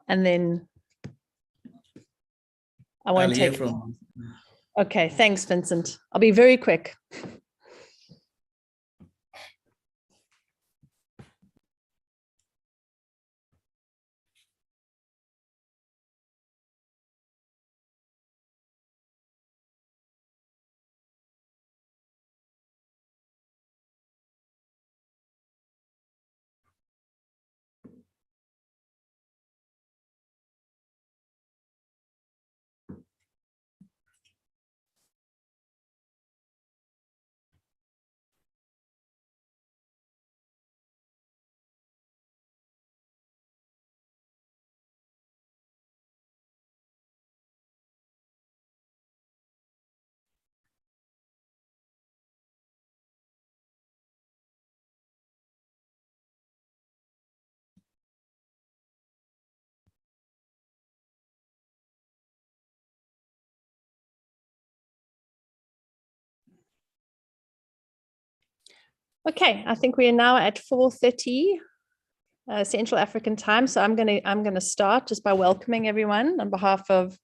and then I won't take from. Okay, thanks, Vincent. I'll be very quick. Okay, I think we are now at 4:30 Central African time. So I'm gonna start just by welcoming everyone on behalf of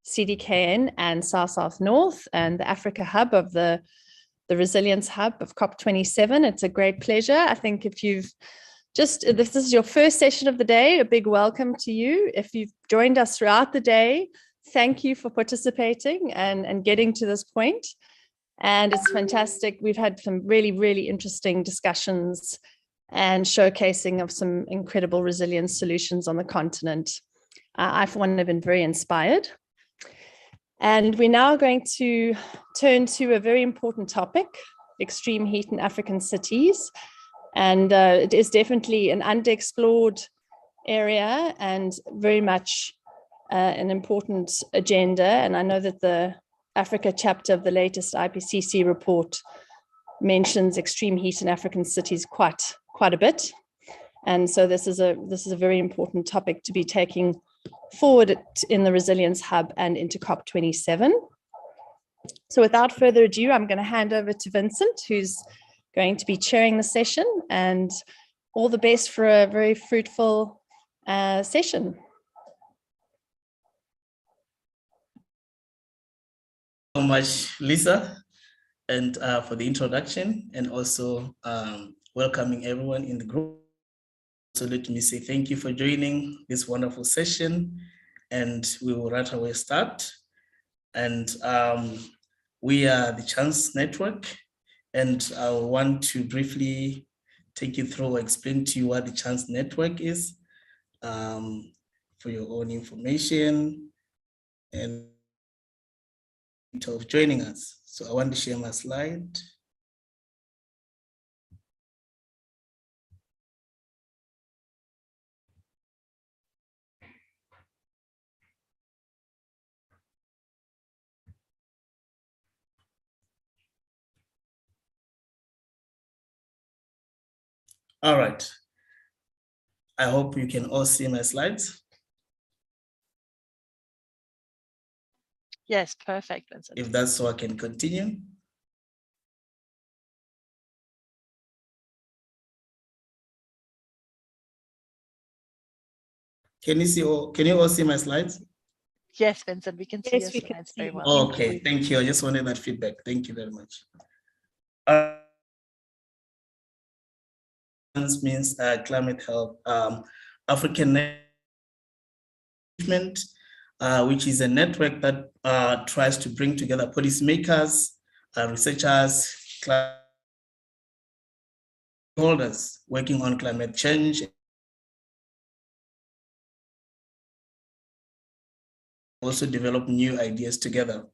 CDKN and South North and the Africa Hub of the Resilience Hub of COP27. It's a great pleasure. I think if you've this is your first session of the day, a big welcome to you. If you've joined us throughout the day, thank you for participating and getting to this point. And it's fantastic. We've had some really, really interesting discussions and showcasing of some incredible resilience solutions on the continent. I, for one, have been very inspired. And we're now going to turn to a very important topic, extreme heat in African cities. And it is definitely an underexplored area and very much an important agenda. And I know that the Africa chapter of the latest IPCC report mentions extreme heat in African cities quite a bit. And so this is a very important topic to be taking forward in the Resilience Hub and into COP27. So without further ado, I'm going to hand over to Vincent, who's going to be chairing the session, and all the best for a very fruitful session. So much, Lisa, and for the introduction, and also welcoming everyone in the group. So let me say thank you for joining this wonderful session, and we will right away start. And we are the Chance Network, and I want to briefly take you through or explain to you what the Chance Network is for your own information and of joining us. So I want to share my slide. All right. I hope you can all see my slides. Yes, perfect, Vincent. If that's so, I can continue. Can you all see my slides? Yes, Vincent, we can see your slides very well. Okay, thank you. I just wanted that feedback. Thank you very much. Means climate help, African management, which is a network that tries to bring together policymakers, researchers, stakeholders working on climate change, also develop new ideas together.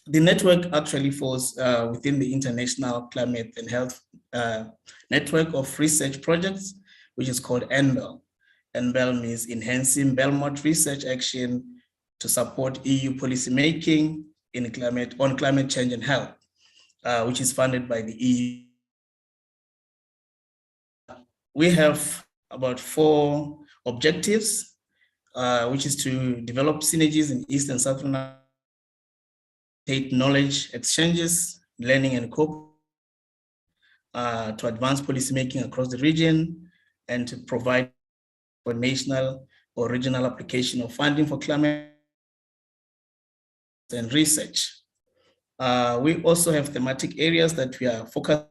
The network actually falls within the International Climate and Health Network of Research Projects, which is called NBEL. NBEL means Enhancing Belmont Research Action to Support EU Policymaking on Climate Change and Health, which is funded by the EU. We have about 4 objectives, which is to develop synergies in East and Southern Africa, knowledge exchanges, learning and cooperation, to advance policymaking across the region, and to provide for national or regional application of funding for climate and research. We also have thematic areas that we are focused on: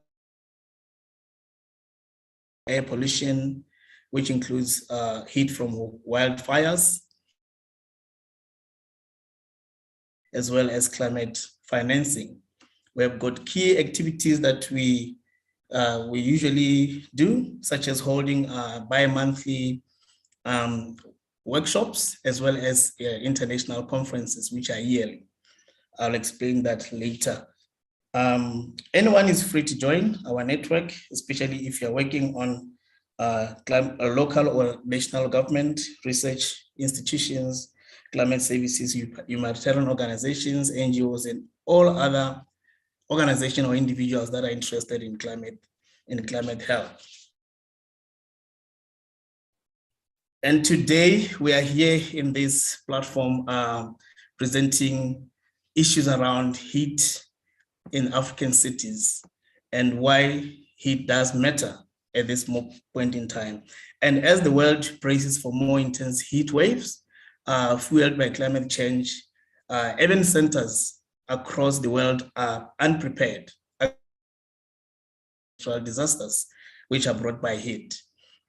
air pollution, which includes heat from wildfires, as well as climate financing. We have got key activities that we usually do, such as holding bi-monthly workshops, as well as international conferences, which are yearly. I'll explain that later. Anyone is free to join our network, especially if you're working on local or national government, research institutions, climate services, humanitarian organizations, NGOs, and all other organizations or individuals that are interested in climate health. And today we are here in this platform presenting issues around heat in African cities and why heat does matter at this point in time. And as the world braces for more intense heat waves fueled by climate change, urban centers across the world are unprepared for disasters which are brought by heat.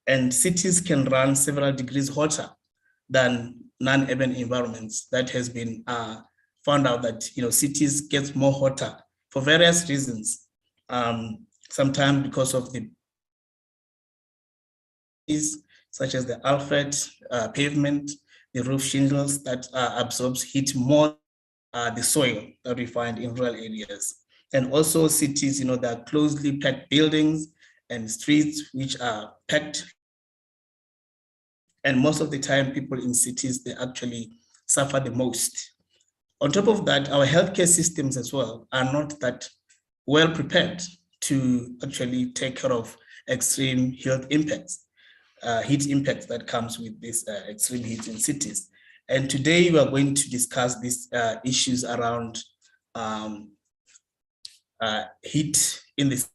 And cities can run several degrees hotter than non-urban environments. That has been found out that cities get more hotter for various reasons. Sometimes because of the such as the asphalt pavement, the roof shingles that absorbs heat more the soil that we find in rural areas. And also cities, that are closely packed buildings and streets which are packed. And most of the time, people in cities, they actually suffer the most. On top of that, our healthcare systems as well are not that well prepared to actually take care of extreme health impacts, heat impacts that comes with this extreme heat in cities. And today we are going to discuss these issues around heat in the city.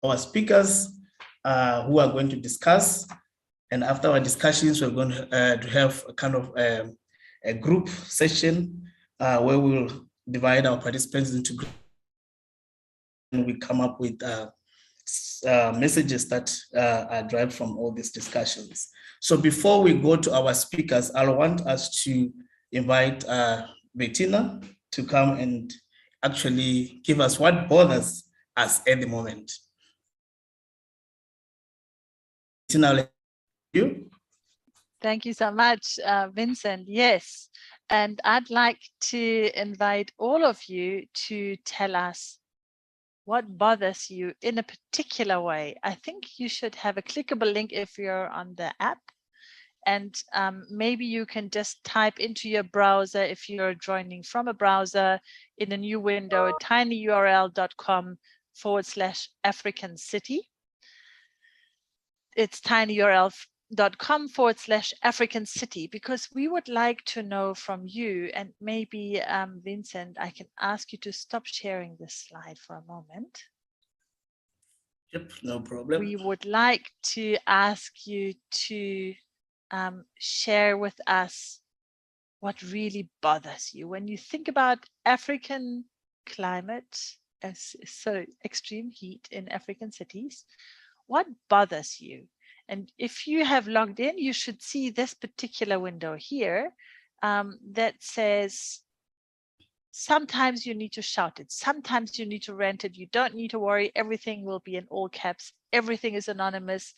Our speakers who are going to discuss, and after our discussions, we're going to have a kind of a group session where we'll divide our participants into groups, and we come up with messages that are derived from all these discussions. So before we go to our speakers, I want us to invite Bettina to come and actually give us what bothers us at the moment. Bettina, you. Thank you so much, Vincent. Yes, and I'd like to invite all of you to tell us what bothers you in a particular way. I think you should have a clickable link if you're on the app, and maybe you can just type into your browser, if you're joining from a browser, in a new window, tinyurl.com/African city. It's tinyurl.com/African city, because we would like to know from you, and maybe Vincent, I can ask you to stop sharing this slide for a moment. Yep, no problem. We would like to ask you to share with us what really bothers you when you think about African climate, so extreme heat in African cities. What bothers you? And if you have logged in, you should see this particular window here that says, sometimes you need to shout it, sometimes you need to rant it, you don't need to worry, everything will be in all caps, everything is anonymous.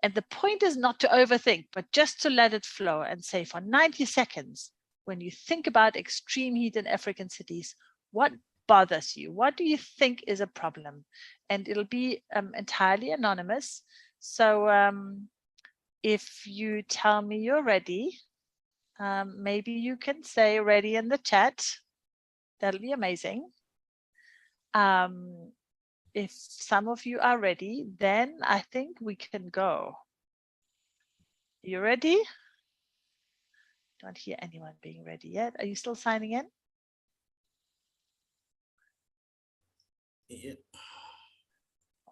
And the point is not to overthink, but just to let it flow and say for 90 seconds, when you think about extreme heat in African cities, what bothers you? What do you think is a problem? And it'll be entirely anonymous. So if you tell me you're ready, maybe you can say ready in the chat. That'll be amazing. If some of you are ready, then I think we can go. You ready? Don't hear anyone being ready yet. Are you still signing in? Yeah.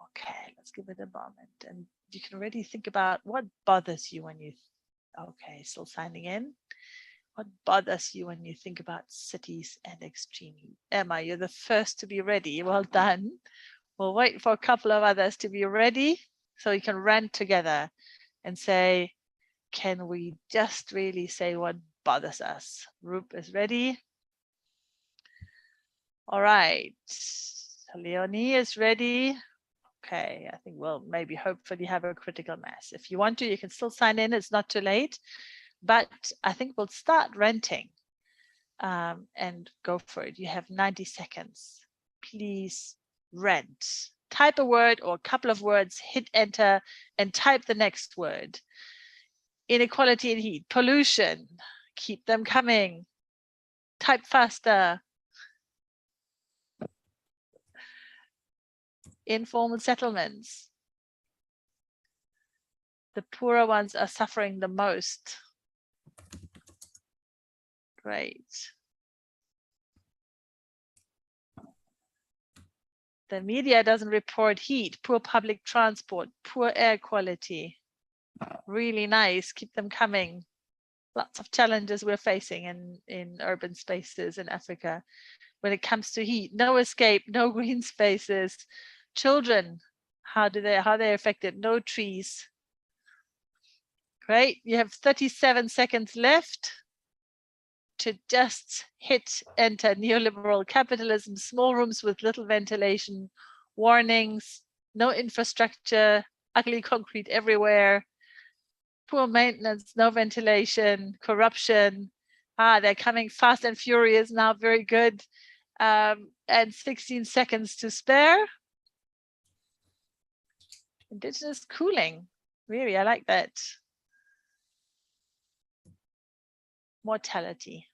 Okay, let's give it a moment. And you can already think about what bothers you when you Okay, still signing in. What bothers you when you think about cities and extreme heat? Emma, you're the first to be ready. Well done. We'll wait for a couple of others to be ready so we can rant together and say, can we just really say what bothers us? Roop is ready. All right. Leonie is ready. Okay, I think we'll maybe hopefully have a critical mass. If you want to, you can still sign in. It's not too late. But I think we'll start renting and go for it. You have 90 seconds. Please rent. Type a word or a couple of words, hit enter, and type the next word. Inequality and heat, pollution, keep them coming. Type faster. Informal settlements. The poorer ones are suffering the most. Great. The media doesn't report heat, poor public transport, poor air quality. Really nice, keep them coming. Lots of challenges we're facing in urban spaces in Africa. When it comes to heat, no escape, no green spaces. Children, how are they affected? No trees. Great, you have 37 seconds left to just hit enter. Neoliberal capitalism, small rooms with little ventilation, warnings, no infrastructure, ugly concrete everywhere, poor maintenance, no ventilation, corruption. They're coming fast and furious now, very good. And 16 seconds to spare. Indigenous cooling, really, I like that. Mortality.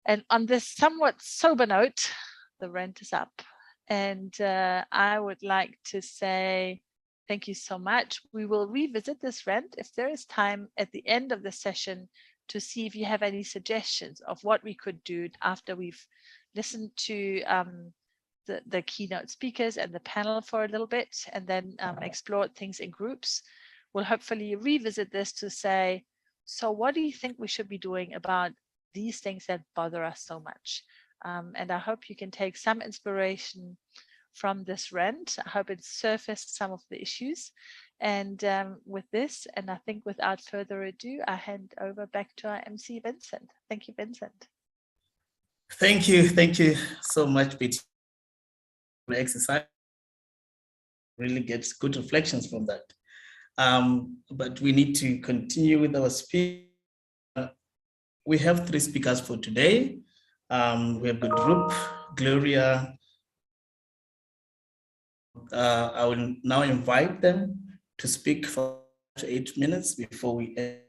And on this somewhat sober note, the rent is up. And I would like to say thank you so much. We will revisit this rent if there is time at the end of the session to see if you have any suggestions of what we could do after we've listened to the keynote speakers and the panel for a little bit, and then explore things in groups. We'll hopefully revisit this to say, so what do you think we should be doing about these things that bother us so much? And I hope you can take some inspiration from this rent. I hope it surfaced some of the issues. And with this, and I think without further ado, I hand over back to our MC, Vincent. Thank you, Vincent. Thank you so much, Betty. The exercise really gets good reflections from that. But we need to continue with our speech. We have 3 speakers for today. We have got Roop, Gloria. I will now invite them to speak for 8 minutes before we end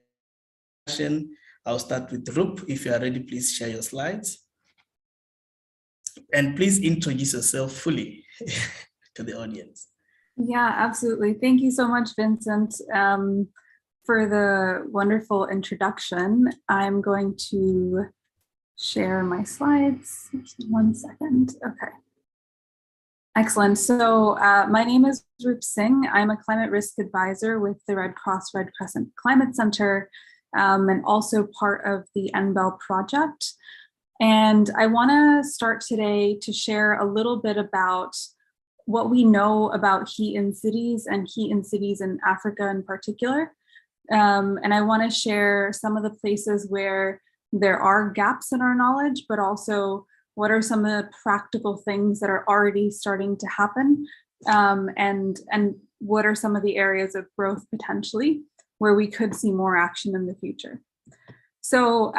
the session. I'll start with Roop. If you are ready, please share your slides. And please introduce yourself fully to the audience. Yeah, absolutely. Thank you so much, Vincent, for the wonderful introduction. I'm going to share my slides. 1 second. Okay. Excellent. So my name is Roop Singh. I'm a climate risk advisor with the Red Cross Red Crescent Climate Center, and also part of the NBEL project. And I want to start today to share a little bit about what we know about heat in cities and heat in cities in Africa in particular. And I want to share some of the places where there are gaps in our knowledge, but also what are some of the practical things that are already starting to happen, and what are some of the areas of growth potentially where we could see more action in the future. So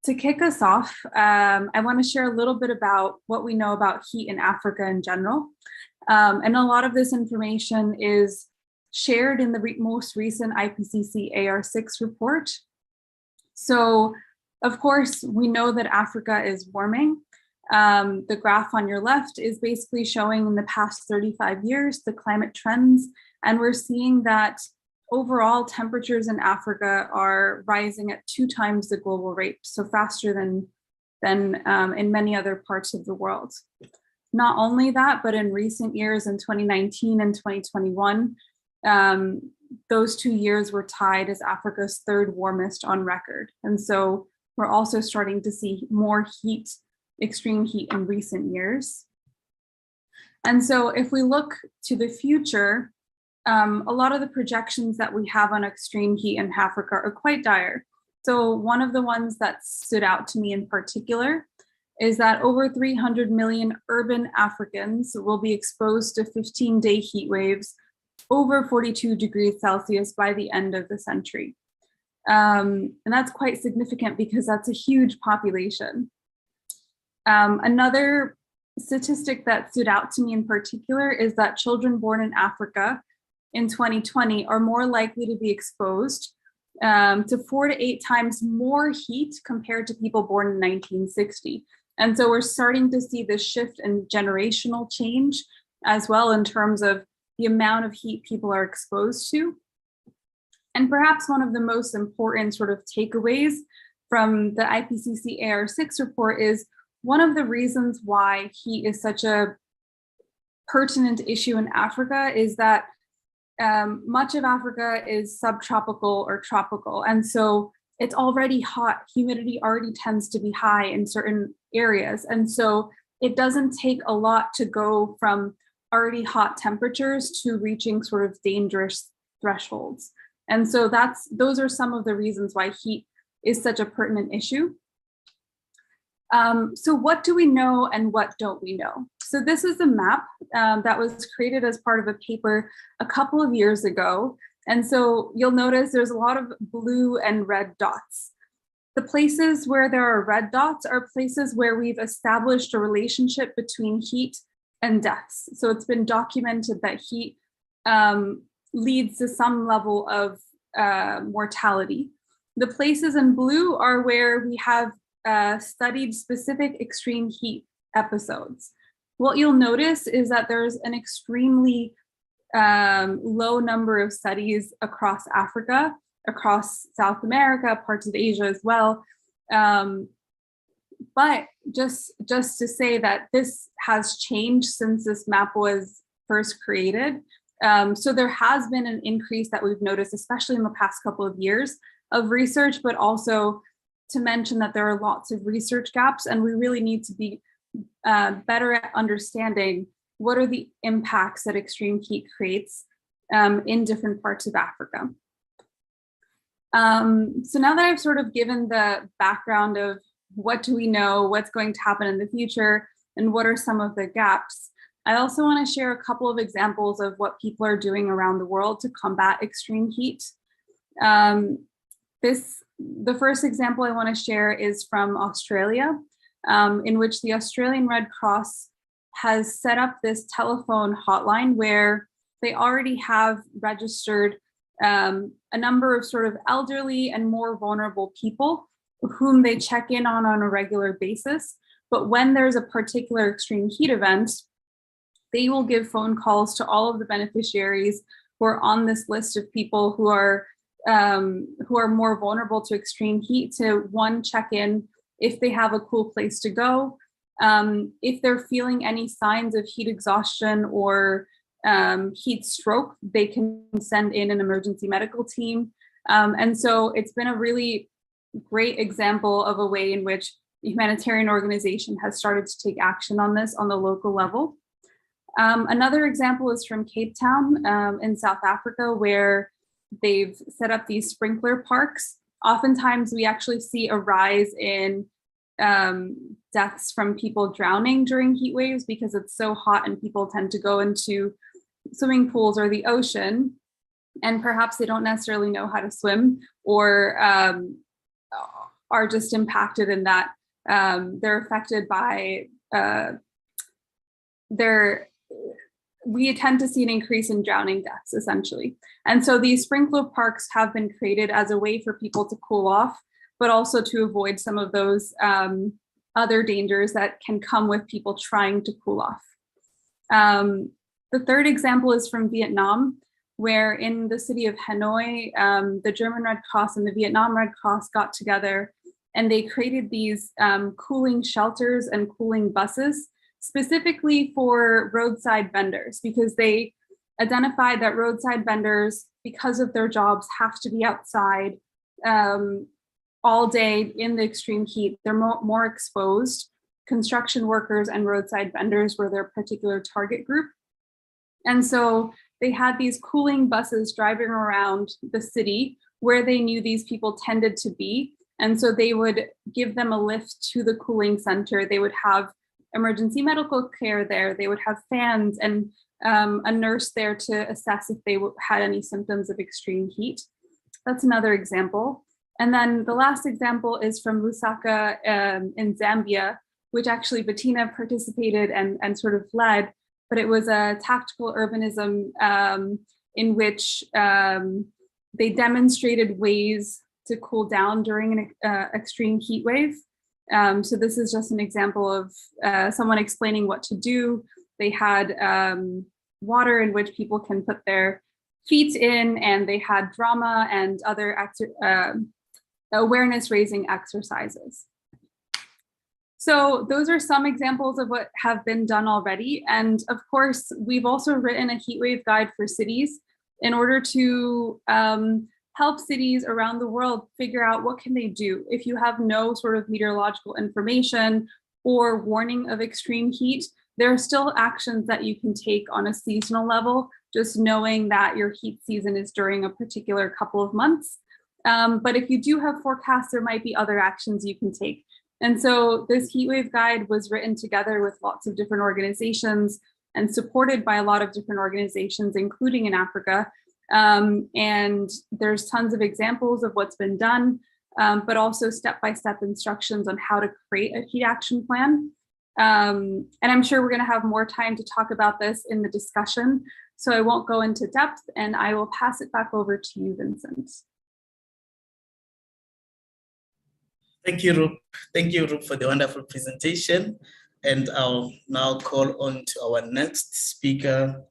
to kick us off, I want to share a little bit about what we know about heat in Africa in general. And a lot of this information is shared in the most recent IPCC AR6 report. So, of course, we know that Africa is warming. The graph on your left is basically showing in the past 35 years the climate trends, and we're seeing that overall temperatures in Africa are rising at 2 times the global rate, so faster than in many other parts of the world. Not only that, but in recent years, in 2019 and 2021, those 2 years were tied as Africa's third warmest on record. And so we're also starting to see more heat, extreme heat in recent years. And so if we look to the future, a lot of the projections that we have on extreme heat in Africa are quite dire. So one of the ones that stood out to me in particular is that over 300 million urban Africans will be exposed to 15-day heat waves over 42 degrees Celsius by the end of the century. And that's quite significant because that's a huge population. Another statistic that stood out to me in particular is that children born in Africa in 2020 are more likely to be exposed to 4 to 8 times more heat compared to people born in 1960. And so we're starting to see this shift in generational change as well in terms of the amount of heat people are exposed to. And perhaps one of the most important sort of takeaways from the IPCC AR6 report is one of the reasons why heat is such a pertinent issue in Africa is that much of Africa is subtropical or tropical. And so it's already hot. Humidity already tends to be high in certain areas. And so it doesn't take a lot to go from already hot temperatures to reaching sort of dangerous thresholds. And so those are some of the reasons why heat is such a pertinent issue. So what do we know and what don't we know? So this is a map that was created as part of a paper a couple of years ago. And so you'll notice there's a lot of blue and red dots. The places where there are red dots are places where we've established a relationship between heat and deaths. So it's been documented that heat leads to some level of mortality. The places in blue are where we have studied specific extreme heat episodes. What you'll notice is that there's an extremely low number of studies across Africa, across South America, parts of Asia as well. But just to say that this has changed since this map was first created. So there has been an increase that we've noticed, especially in the past couple of years of research, but also to mention that there are lots of research gaps and we really need to be better at understanding what are the impacts that extreme heat creates in different parts of Africa. So now that I've sort of given the background of what do we know, what's going to happen in the future, and what are some of the gaps, I also want to share a couple of examples of what people are doing around the world to combat extreme heat. The first example I want to share is from Australia, in which the Australian Red Cross has set up this telephone hotline where they already have registered a number of sort of elderly and more vulnerable people whom they check in on a regular basis. But when there's a particular extreme heat event, they will give phone calls to all of the beneficiaries who are on this list of people who are more vulnerable to extreme heat to check in if they have a cool place to go, if they're feeling any signs of heat exhaustion or heat stroke, they can send in an emergency medical team. And so it's been a really great example of a way in which the humanitarian organization has started to take action on this on the local level. Another example is from Cape Town in South Africa, where they've set up these sprinkler parks. Oftentimes we actually see a rise in deaths from people drowning during heat waves because it's so hot and people tend to go into swimming pools or the ocean, and perhaps they don't necessarily know how to swim or are just impacted in that they're affected by we tend to see an increase in drowning deaths, essentially. And so these sprinkler parks have been created as a way for people to cool off, but also to avoid some of those other dangers that can come with people trying to cool off. The third example is from Vietnam, where in the city of Hanoi, the German Red Cross and the Vietnam Red Cross got together and they created these cooling shelters and cooling buses specifically for roadside vendors, because they identified that roadside vendors because of their jobs, have to be outside all day in the extreme heat. They're more exposed. Construction workers and roadside vendors were their particular target group. And so they had these cooling buses driving around the city where they knew these people tended to be. And so they would give them a lift to the cooling center. They would have emergency medical care there. They would have fans and a nurse there to assess if they had any symptoms of extreme heat. That's another example. And then the last example is from Lusaka in Zambia, which actually Bettina participated and sort of led, but it was a tactical urbanism in which they demonstrated ways to cool down during an extreme heat wave. So this is just an example of someone explaining what to do. They had water in which people can put their feet in, and they had drama and other awareness raising exercises. So those are some examples of what have been done already. And of course, we've also written a heatwave guide for cities in order to help cities around the world figure out what can they do. If you have no sort of meteorological information or warning of extreme heat, there are still actions that you can take on a seasonal level, just knowing that your heat season is during a particular couple of months. But if you do have forecasts, there might be other actions you can take. And so this heatwave guide was written together with lots of different organizations and supported by a lot of different organizations, including in Africa. And there's tons of examples of what's been done, but also step-by-step instructions on how to create a heat action plan. And I'm sure we're going to have more time to talk about this in the discussion, so I won't go into depth, and I will pass it back over to you, Vincent. Thank you, Rup. Thank you, Rup, for the wonderful presentation. And I'll now call on to our next speaker,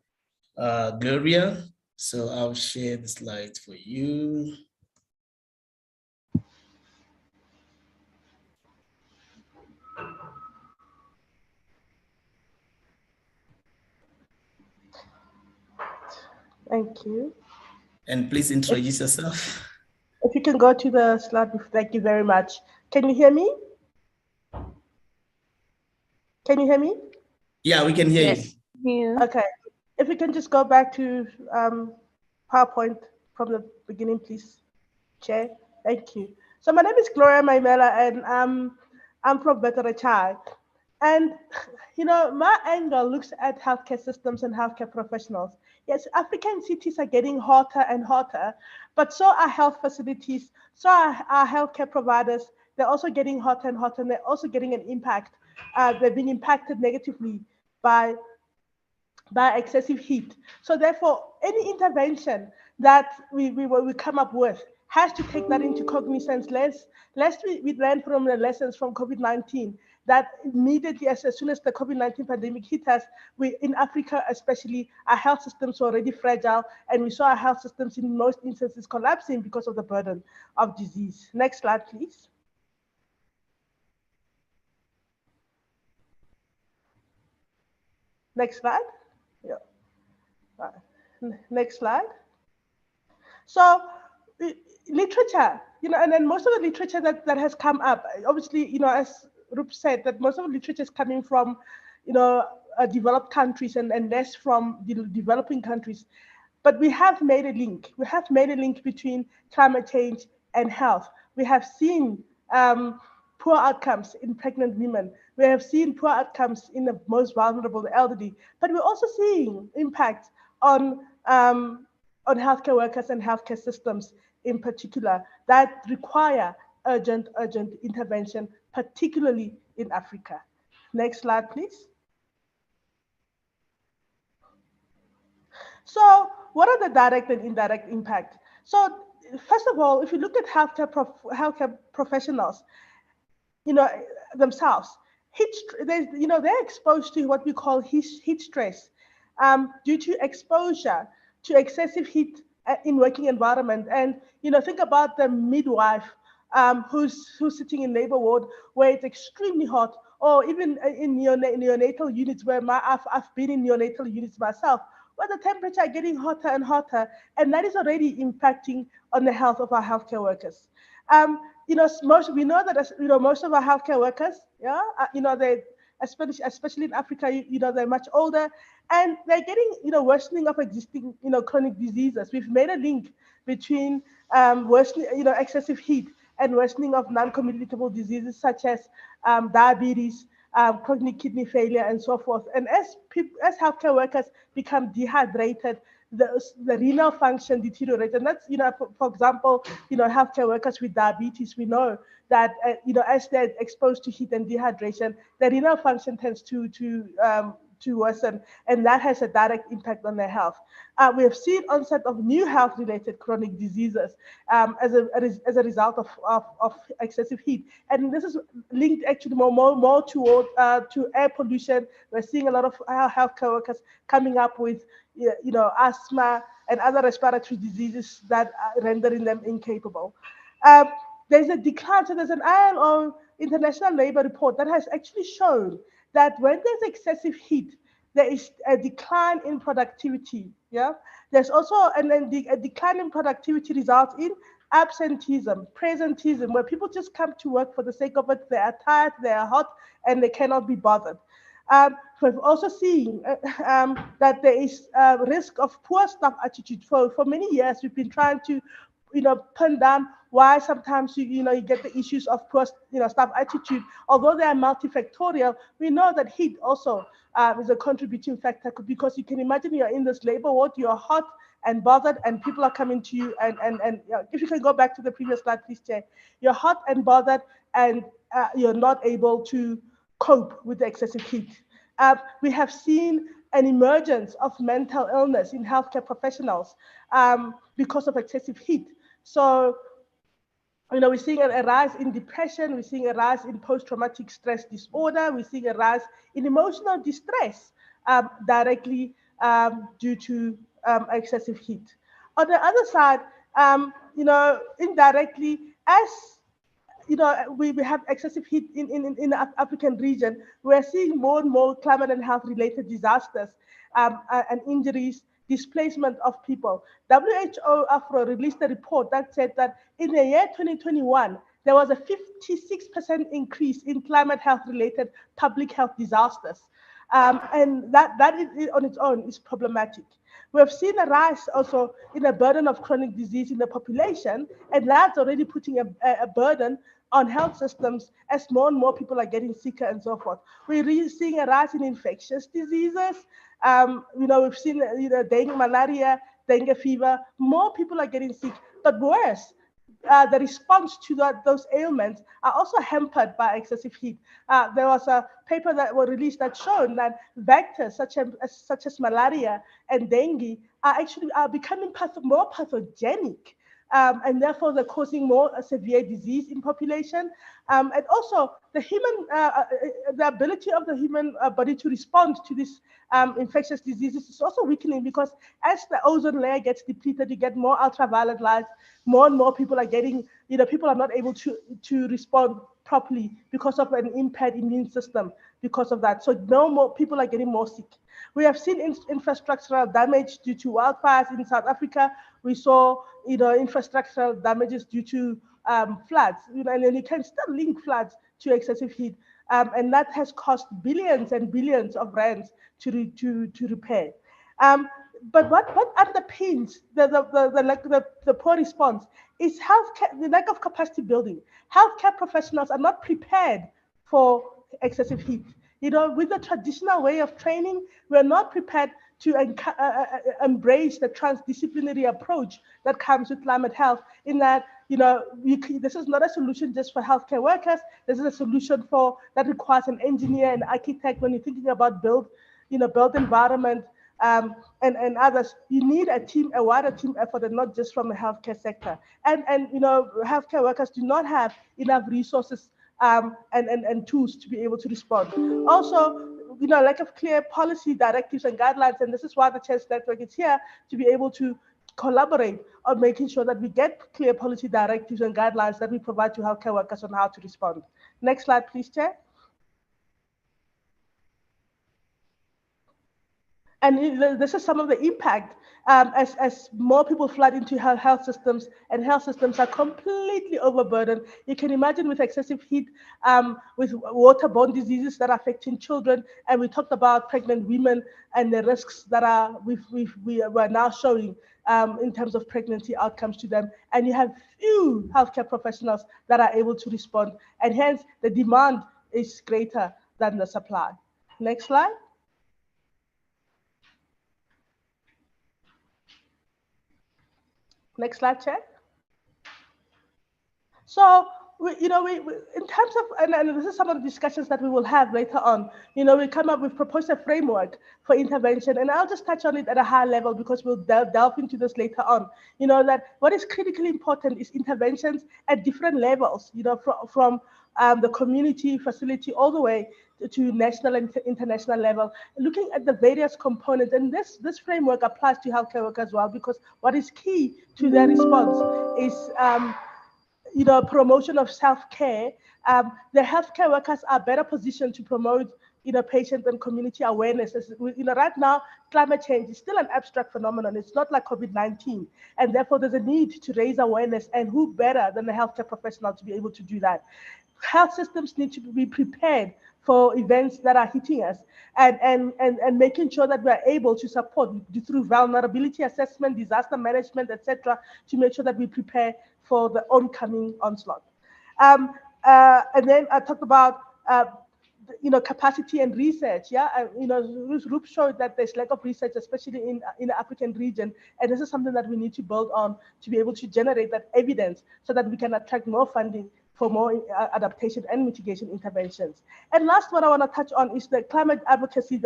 Gloria. So I'll share the slides for you. Thank you. And please introduce yourself. If you can go to the slide, thank you very much. Can you hear me? Can you hear me? Yeah, we can hear you. Okay. If we can just go back to PowerPoint from the beginning, please, Chair. Thank you. So my name is Gloria Maimela, and I'm from Veterachai. And, you know, my angle looks at healthcare systems and healthcare professionals. Yes, African cities are getting hotter and hotter, but so are health facilities, so are our healthcare providers. They're also getting hotter and hotter, and they're also getting an impact. They're being impacted negatively by excessive heat. So therefore, any intervention that we come up with has to take that into cognizance. Lest we learn from the lessons from COVID-19, that immediately as soon as the COVID-19 pandemic hit us, we in Africa especially, our health systems were already fragile, and we saw our health systems in most instances collapsing because of the burden of disease. Next slide, please. Next slide. Yeah. Next slide. So literature, you know, and then most of the literature that has come up, obviously, you know, as Rup said, that most of the literature is coming from, you know, developed countries and less from the developing countries. But we have made a link. We have made a link between climate change and health. We have seen poor outcomes in pregnant women. We have seen poor outcomes in the most vulnerable, the elderly. But we're also seeing impact on healthcare workers and healthcare systems in particular that require urgent intervention, particularly in Africa. Next slide, please. So what are the direct and indirect impact? So first of all, if you look at healthcare professionals, you know, themselves, they're exposed to what we call heat stress due to exposure to excessive heat in working environment. And, you know, think about the midwife who's sitting in labor ward where it's extremely hot, or even in neonatal units where I've been in neonatal units myself, where the temperature are getting hotter and hotter, and that is already impacting on the health of our healthcare workers. We know that most of our healthcare workers, they especially in Africa, they're much older, and they're getting worsening of existing chronic diseases. We've made a link between worsening, excessive heat and worsening of non-communicable diseases such as diabetes, chronic kidney failure, and so forth. And as healthcare workers become dehydrated, the renal function deteriorates. And that's, for example, healthcare workers with diabetes, we know that, as they're exposed to heat and dehydration, the renal function tends to worsen, and that has a direct impact on their health. We have seen onset of new health-related chronic diseases as a result of excessive heat, and this is linked actually more toward to air pollution. We're seeing a lot of healthcare workers coming up with asthma and other respiratory diseases that are rendering them incapable. There's a decline. So there's an ILO International Labour Report that has actually shown that when there's excessive heat, there is a decline in productivity. Yeah, there's also a decline in productivity results in absenteeism, presenteeism, where people just come to work for the sake of it. They are tired, they are hot, and they cannot be bothered. We've also seen that there is a risk of poor staff attitude. For many years, we've been trying to pin down why sometimes you get the issues of poor staff attitude. Although they are multifactorial, we know that heat also is a contributing factor, because you can imagine you're in this labor ward, you're hot and bothered, and people are coming to you, and if you can go back to the previous slide, please, Chair. You're hot and bothered, and you're not able to cope with the excessive heat. We have seen an emergence of mental illness in healthcare professionals because of excessive heat. So, we're seeing a rise in depression, we're seeing a rise in post-traumatic stress disorder, we're seeing a rise in emotional distress directly due to excessive heat. On the other side, indirectly, as we have excessive heat in the African region, we're seeing more and more climate and health related disasters and injuries, displacement of people. WHO Afro released a report that said that in the year 2021, there was a 56% increase in climate health related public health disasters. And that is, on its own, is problematic. We have seen a rise also in the burden of chronic disease in the population, and that's already putting a burden on health systems as more and more people are getting sicker and so forth. We're really seeing a rise in infectious diseases. We've seen dengue, malaria, dengue fever. More people are getting sick, but worse, the response to those ailments are also hampered by excessive heat. There was a paper that was released that showed that vectors such as malaria and dengue are becoming more pathogenic. And therefore they're causing more severe disease in population. And also the ability of the human body to respond to these infectious diseases is also weakening, because as the ozone layer gets depleted, you get more ultraviolet light, more and more people are getting, people are not able to respond properly because of an impaired immune system because of that. So no more people are getting more sick. We have seen infrastructural damage due to wildfires in South Africa. We saw, infrastructural damages due to floods, and then you can still link floods to excessive heat, and that has cost billions and billions of rands to repair. But what underpins the poor response is healthcare, the lack of capacity building. Healthcare professionals are not prepared for excessive heat. With the traditional way of training, we're not prepared to embrace the transdisciplinary approach that comes with climate health, in that, this is not a solution just for healthcare workers. This is a solution that requires an engineer, an architect. When you're thinking about built environment, and others, you need a wider team effort, and not just from the healthcare sector. And healthcare workers do not have enough resources and tools to be able to respond. Also, lack of clear policy directives and guidelines, and this is why the Chance Network is here, to be able to collaborate on making sure that we get clear policy directives and guidelines that we provide to healthcare workers on how to respond. Next slide, please, Chair. And this is some of the impact as more people flood into health systems, and health systems are completely overburdened. You can imagine with excessive heat, with waterborne diseases that are affecting children, and we talked about pregnant women and the risks that we are now showing in terms of pregnancy outcomes to them. And you have few healthcare professionals that are able to respond, and hence the demand is greater than the supply. Next slide. Next slide, Chair. So, we, in terms of, and this is some of the discussions that we will have later on, we come up with proposed a framework for intervention, and I'll just touch on it at a high level because we'll delve into this later on. That what is critically important is interventions at different levels, from the community facility all the way to national and international level, looking at the various components. And this framework applies to healthcare work as well, because what is key to their response is promotion of self-care. The healthcare workers are better positioned to promote patient and community awareness. Right now, climate change is still an abstract phenomenon. It's not like COVID-19. And therefore, there's a need to raise awareness, and who better than the healthcare professional to be able to do that? Health systems need to be prepared for events that are hitting us, and making sure that we are able to support through vulnerability assessment, disaster management, etc., to make sure that we prepare for the oncoming onslaught. And then I talked about capacity and research. Yeah, Rup showed that there's lack of research, especially in the African region, and this is something that we need to build on to be able to generate that evidence so that we can attract more funding for more adaptation and mitigation interventions. And last one I want to touch on is the climate advocacy,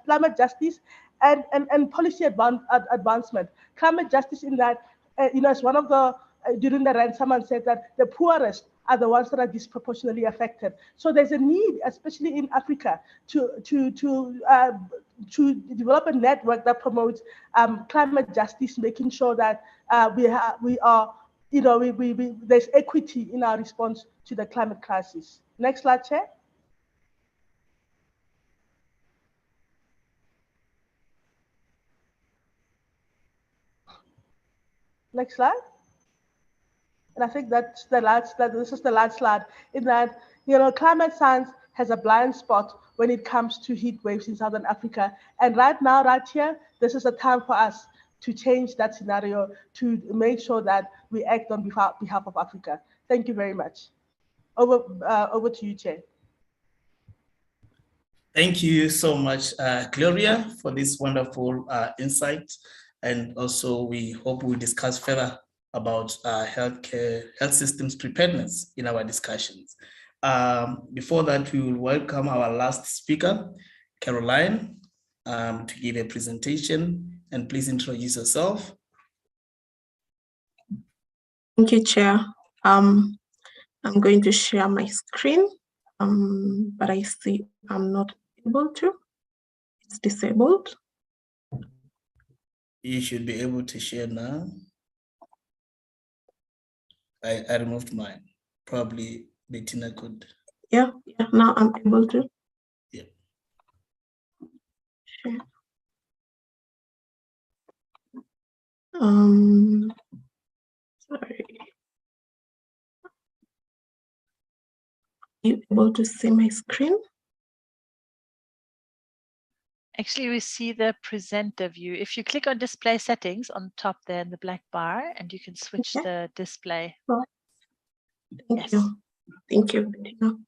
climate justice and policy advancement. Climate justice in that, as one of the, during the rant, someone said that the poorest are the ones that are disproportionately affected. So there's a need, especially in Africa, to develop a network that promotes climate justice, making sure that there's equity in our response to the climate crisis. Next slide, Chair. Next slide. And I think that's this is the last slide, in that, climate science has a blind spot when it comes to heat waves in Southern Africa. And right now, right here, this is a time for us to change that scenario, to make sure that we act on behalf of Africa. Thank you very much. Over to you, Chair. Thank you so much, Gloria, for this wonderful insight. And also, we hope we'll discuss further about health systems preparedness in our discussions. Before that, we will welcome our last speaker, Caroline, to give a presentation. And please introduce yourself. Thank you, Chair. I'm going to share my screen, but I see I'm not able to. It's disabled. You should be able to share now. I removed mine. Probably Bettina could. Yeah, now I'm able to. Yeah. Sure. Sorry. Are you able to see my screen? Actually, we see the presenter view. If you click on display settings on top there in the black bar, and you can switch the display. Thank you. Thank you, Bettina.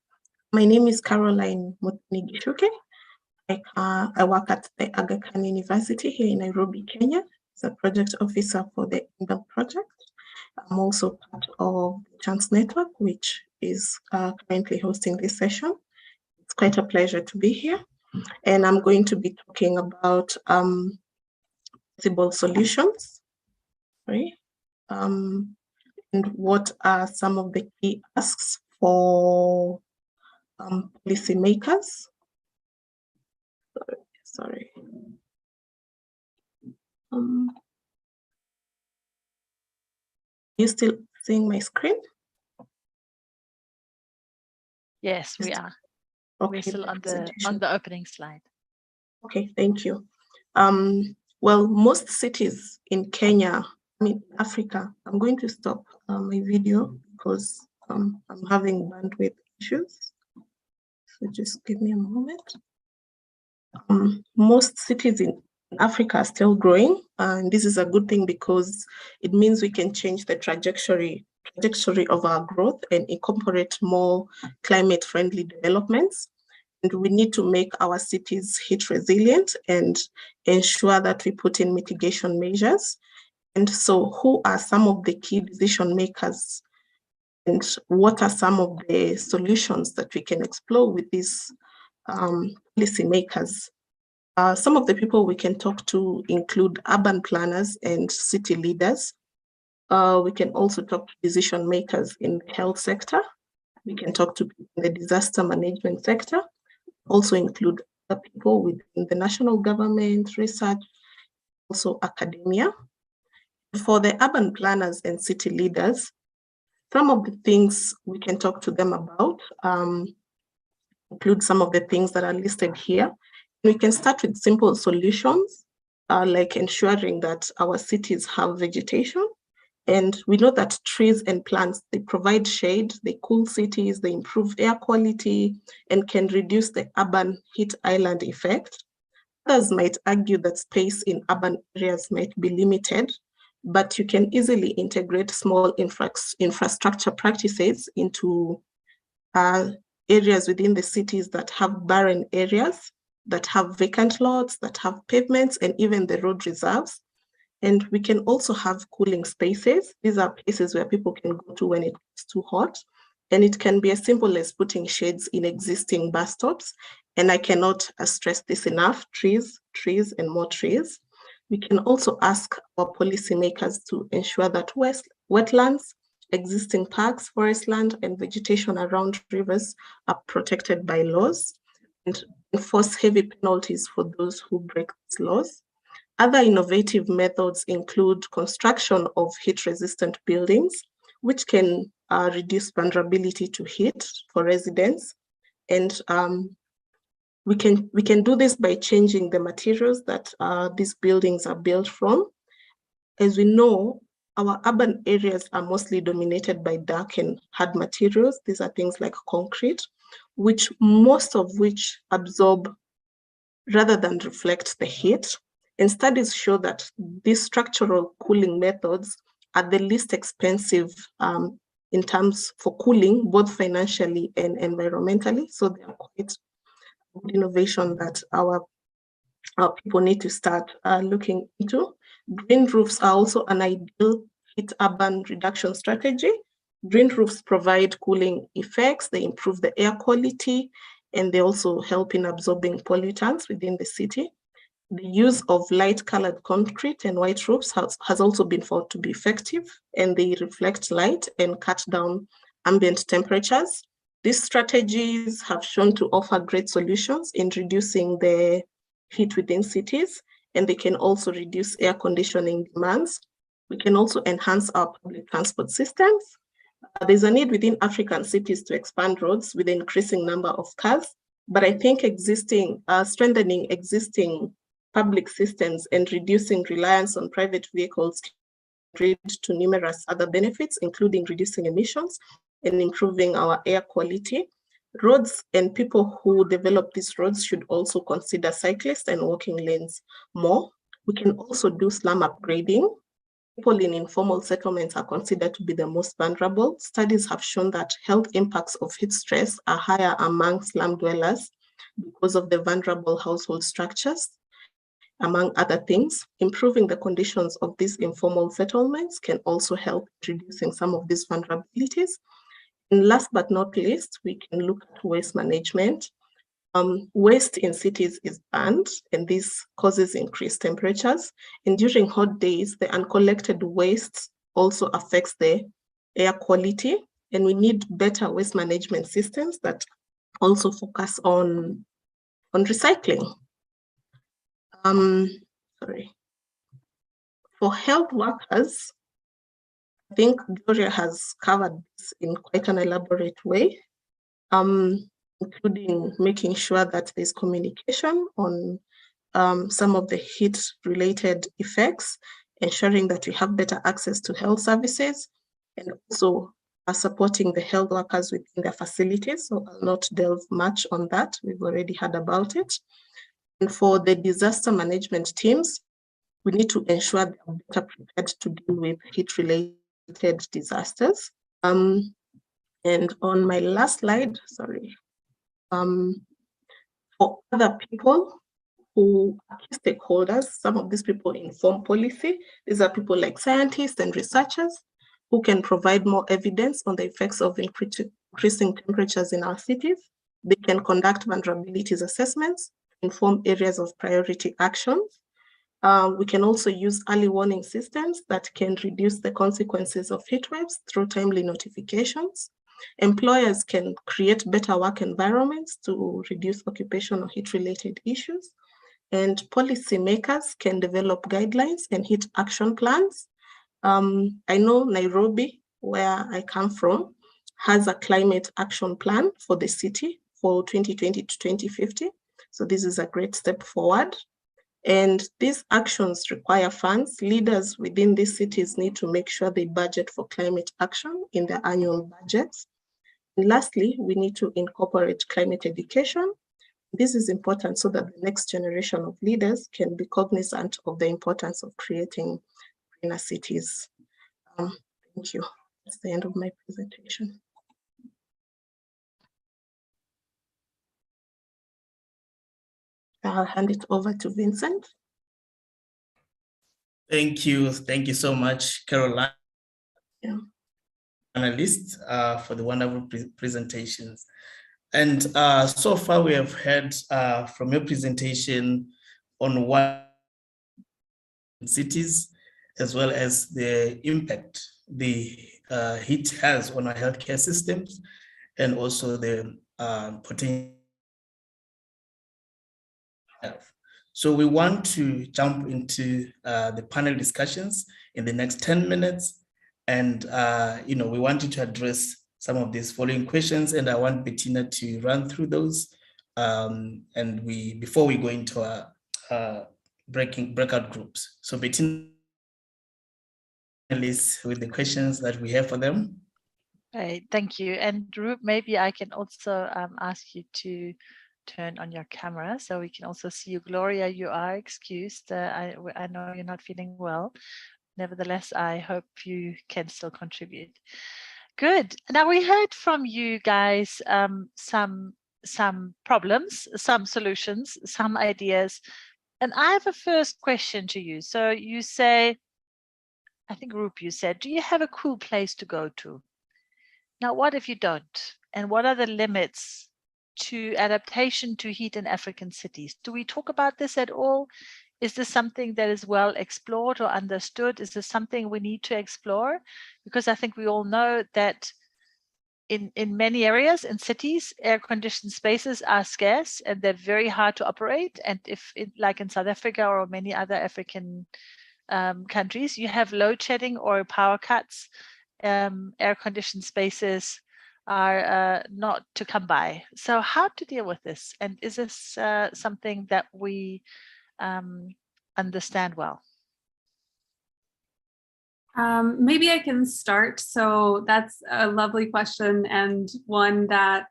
My name is Caroline Mutnigishuke. I work at the Aga Khan University here in Nairobi, Kenya, as a project officer for the Indirect project. I'm also part of the Chance Network, which is currently hosting this session. It's quite a pleasure to be here. And I'm going to be talking about possible solutions, right? And what are some of the key asks for policymakers? Sorry. You still seeing my screen? Yes, we are. Okay, We're still on the opening slide. Okay, thank you. Well, most cities in Kenya, Africa, I'm going to stop my video because I'm having bandwidth issues. So just give me a moment. Most cities in Africa are still growing, and this is a good thing because it means we can change the trajectory of our growth and incorporate more climate-friendly developments. And we need to make our cities heat resilient and ensure that we put in mitigation measures. And so who are some of the key decision makers, and what are some of the solutions that we can explore with these policy makers? Some of the people we can talk to include urban planners and city leaders. We can also talk to decision makers in the health sector. We can talk to people in the disaster management sector, also include the people within the national government, research, also academia. For the urban planners and city leaders, some of the things we can talk to them about include some of the things that are listed here. We can start with simple solutions, like ensuring that our cities have vegetation. And we know that trees and plants, they provide shade, they cool cities, they improve air quality, and can reduce the urban heat island effect. Others might argue that space in urban areas might be limited, but you can easily integrate small infrastructure practices into areas within the cities that have barren areas, that have vacant lots, that have pavements, and even the road reserves. And we can also have cooling spaces. These are places where people can go to when it's too hot. And it can be as simple as putting shades in existing bus stops. And I cannot stress this enough, trees, and more trees. We can also ask our policymakers to ensure that wetlands, existing parks, forest land, and vegetation around rivers are protected by laws and enforce heavy penalties for those who break these laws. Other innovative methods include construction of heat-resistant buildings, which can reduce vulnerability to heat for residents. And we can do this by changing the materials that these buildings are built from. As we know, our urban areas are mostly dominated by dark and hard materials. These are things like concrete, most of which absorb rather than reflect the heat. And studies show that these structural cooling methods are the least expensive in terms for cooling, both financially and environmentally. So they are quite good innovation that our people need to start looking into. Green roofs are also an ideal heat urban reduction strategy. Green roofs provide cooling effects, they improve the air quality, and they also help in absorbing pollutants within the city. The use of light-colored concrete and white roofs has also been found to be effective, and they reflect light and cut down ambient temperatures. These strategies have shown to offer great solutions in reducing the heat within cities, and they can also reduce air conditioning demands. We can also enhance our public transport systems. There's a need within African cities to expand roads with an increasing number of cars, but I think strengthening existing public systems and reducing reliance on private vehicles can lead to numerous other benefits, including reducing emissions and improving our air quality. Roads and people who develop these roads should also consider cyclists and walking lanes more. We can also do slum upgrading. People in informal settlements are considered to be the most vulnerable. Studies have shown that health impacts of heat stress are higher among slum dwellers because of the vulnerable household structures. Among other things, improving the conditions of these informal settlements can also help reducing some of these vulnerabilities. And last but not least, we can look at waste management. Waste in cities is banned, and this causes increased temperatures. And during hot days, the uncollected waste also affects the air quality, and we need better waste management systems that also focus on recycling. For health workers, I think Gloria has covered this in quite an elaborate way, including making sure that there's communication on some of the heat-related effects, ensuring that we have better access to health services, and also supporting the health workers within their facilities. So I'll not delve much on that. We've already heard about it. And for the disaster management teams, we need to ensure they're better prepared to deal with heat-related disasters. And on my last slide, sorry, for other people who are stakeholders, some of these people inform policy. These are people like scientists and researchers who can provide more evidence on the effects of increasing temperatures in our cities. They can conduct vulnerabilities assessments, inform areas of priority actions. We can also use early warning systems that can reduce the consequences of heat waves through timely notifications. Employers can create better work environments to reduce occupational heat-related issues. And policymakers can develop guidelines and heat action plans. I know Nairobi, where I come from, has a climate action plan for the city for 2020 to 2050. So this is a great step forward. And these actions require funds. Leaders within these cities need to make sure they budget for climate action in their annual budgets. And lastly, we need to incorporate climate education. This is important so that the next generation of leaders can be cognizant of the importance of creating greener cities. Thank you. That's the end of my presentation. I'll hand it over to Vincent. Thank you so much, Caroline. Yeah. Panelists for the wonderful presentations. And so far we have heard from your presentation on what cities, as well as the impact the heat has on our healthcare systems, and also the potential. So we want to jump into the panel discussions in the next 10 minutes. And we wanted to address some of these following questions, and I want Bettina to run through those. And before we go into our breakout groups. So Bettina, with the questions that we have for them. Right, thank you. And Roop, maybe I can also ask you to turn on your camera so we can also see you. Gloria, you are excused. I know you're not feeling well. Nevertheless, I hope you can still contribute. Good. Now we heard from you guys some problems, some solutions, some ideas. And I have a first question to you. So you say, I think Roop, you said, do you have a cool place to go to? Now, what if you don't? And what are the limits to adaptation to heat in African cities? Do we talk about this at all? Is this something that is well explored or understood? Is this something we need to explore? Because I think we all know that in many areas, in cities, air-conditioned spaces are scarce and they're very hard to operate. And like in South Africa or many other African countries, you have load shedding or power cuts, air-conditioned spaces are not to come by. So how to deal with this? And is this something that we understand well? Maybe I can start. So that's a lovely question, and one that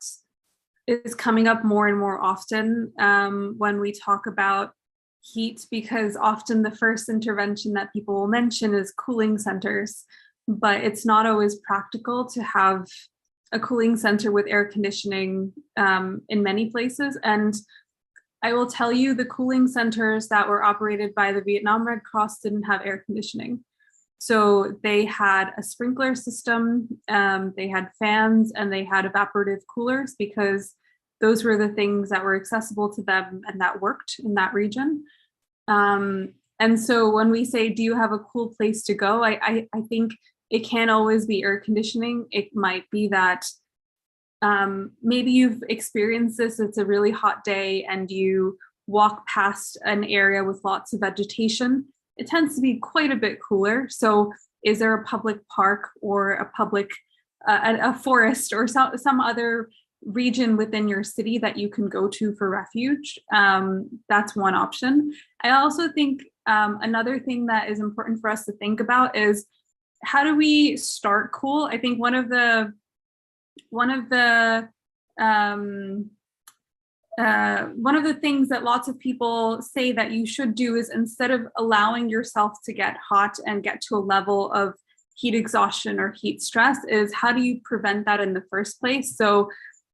is coming up more and more often when we talk about heat, because often the first intervention that people will mention is cooling centers, but it's not always practical to have a cooling center with air conditioning in many places. And I will tell you, the cooling centers that were operated by the Vietnam Red Cross didn't have air conditioning. So they had a sprinkler system, they had fans, and they had evaporative coolers, because those were the things that were accessible to them and that worked in that region. And so when we say, do you have a cool place to go? I think it can't always be air conditioning. It might be that maybe you've experienced this, it's a really hot day and you walk past an area with lots of vegetation. It tends to be quite a bit cooler. So is there a public park or a public, a forest or some other region within your city that you can go to for refuge. That's one option. I also think another thing that is important for us to think about is, how do we start cool? I think one of the things that lots of people say that you should do is, instead of allowing yourself to get hot and get to a level of heat exhaustion or heat stress, is how do you prevent that in the first place? So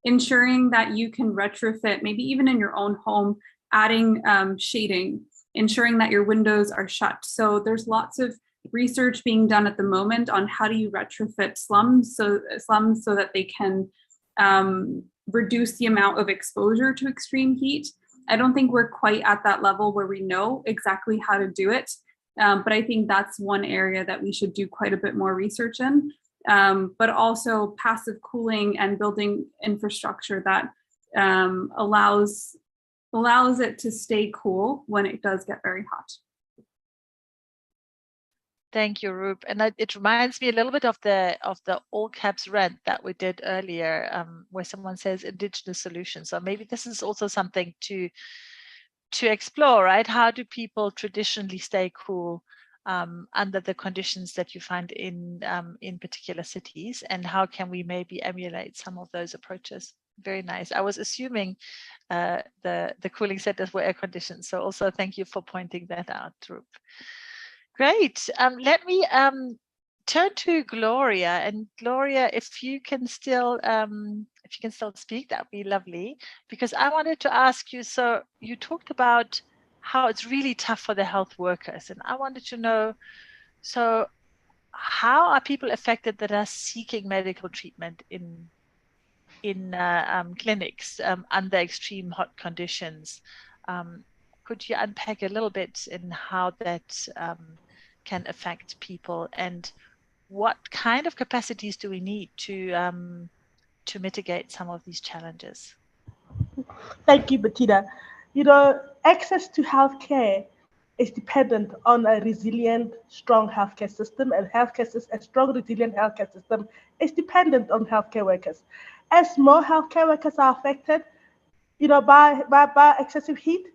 ensuring that you can retrofit, maybe even in your own home, adding shading, ensuring that your windows are shut. So there's lots of research being done at the moment on how do you retrofit slums so that they can reduce the amount of exposure to extreme heat. I don't think we're quite at that level where we know exactly how to do it, but I think that's one area that we should do quite a bit more research in. But also passive cooling and building infrastructure that allows it to stay cool when it does get very hot. Thank you, Roop. And it reminds me a little bit of the all caps rant that we did earlier, where someone says indigenous solutions. So maybe this is also something to explore, right? How do people traditionally stay cool under the conditions that you find in particular cities, and how can we maybe emulate some of those approaches? Very nice. I was assuming the cooling centers were air conditioned, so also thank you for pointing that out, Roop. Great. Let me turn to Gloria. And Gloria, if you can still speak, that'd be lovely. Because I wanted to ask you. So you talked about how it's really tough for the health workers, and I wanted to know. So how are people affected that are seeking medical treatment in clinics under extreme hot conditions? Could you unpack a little bit in how that can affect people, and what kind of capacities do we need to mitigate some of these challenges? Thank you, Bettina. Access to healthcare is dependent on a resilient, strong healthcare system, and a strong, resilient healthcare system is dependent on healthcare workers. As more healthcare workers are affected, by excessive heat,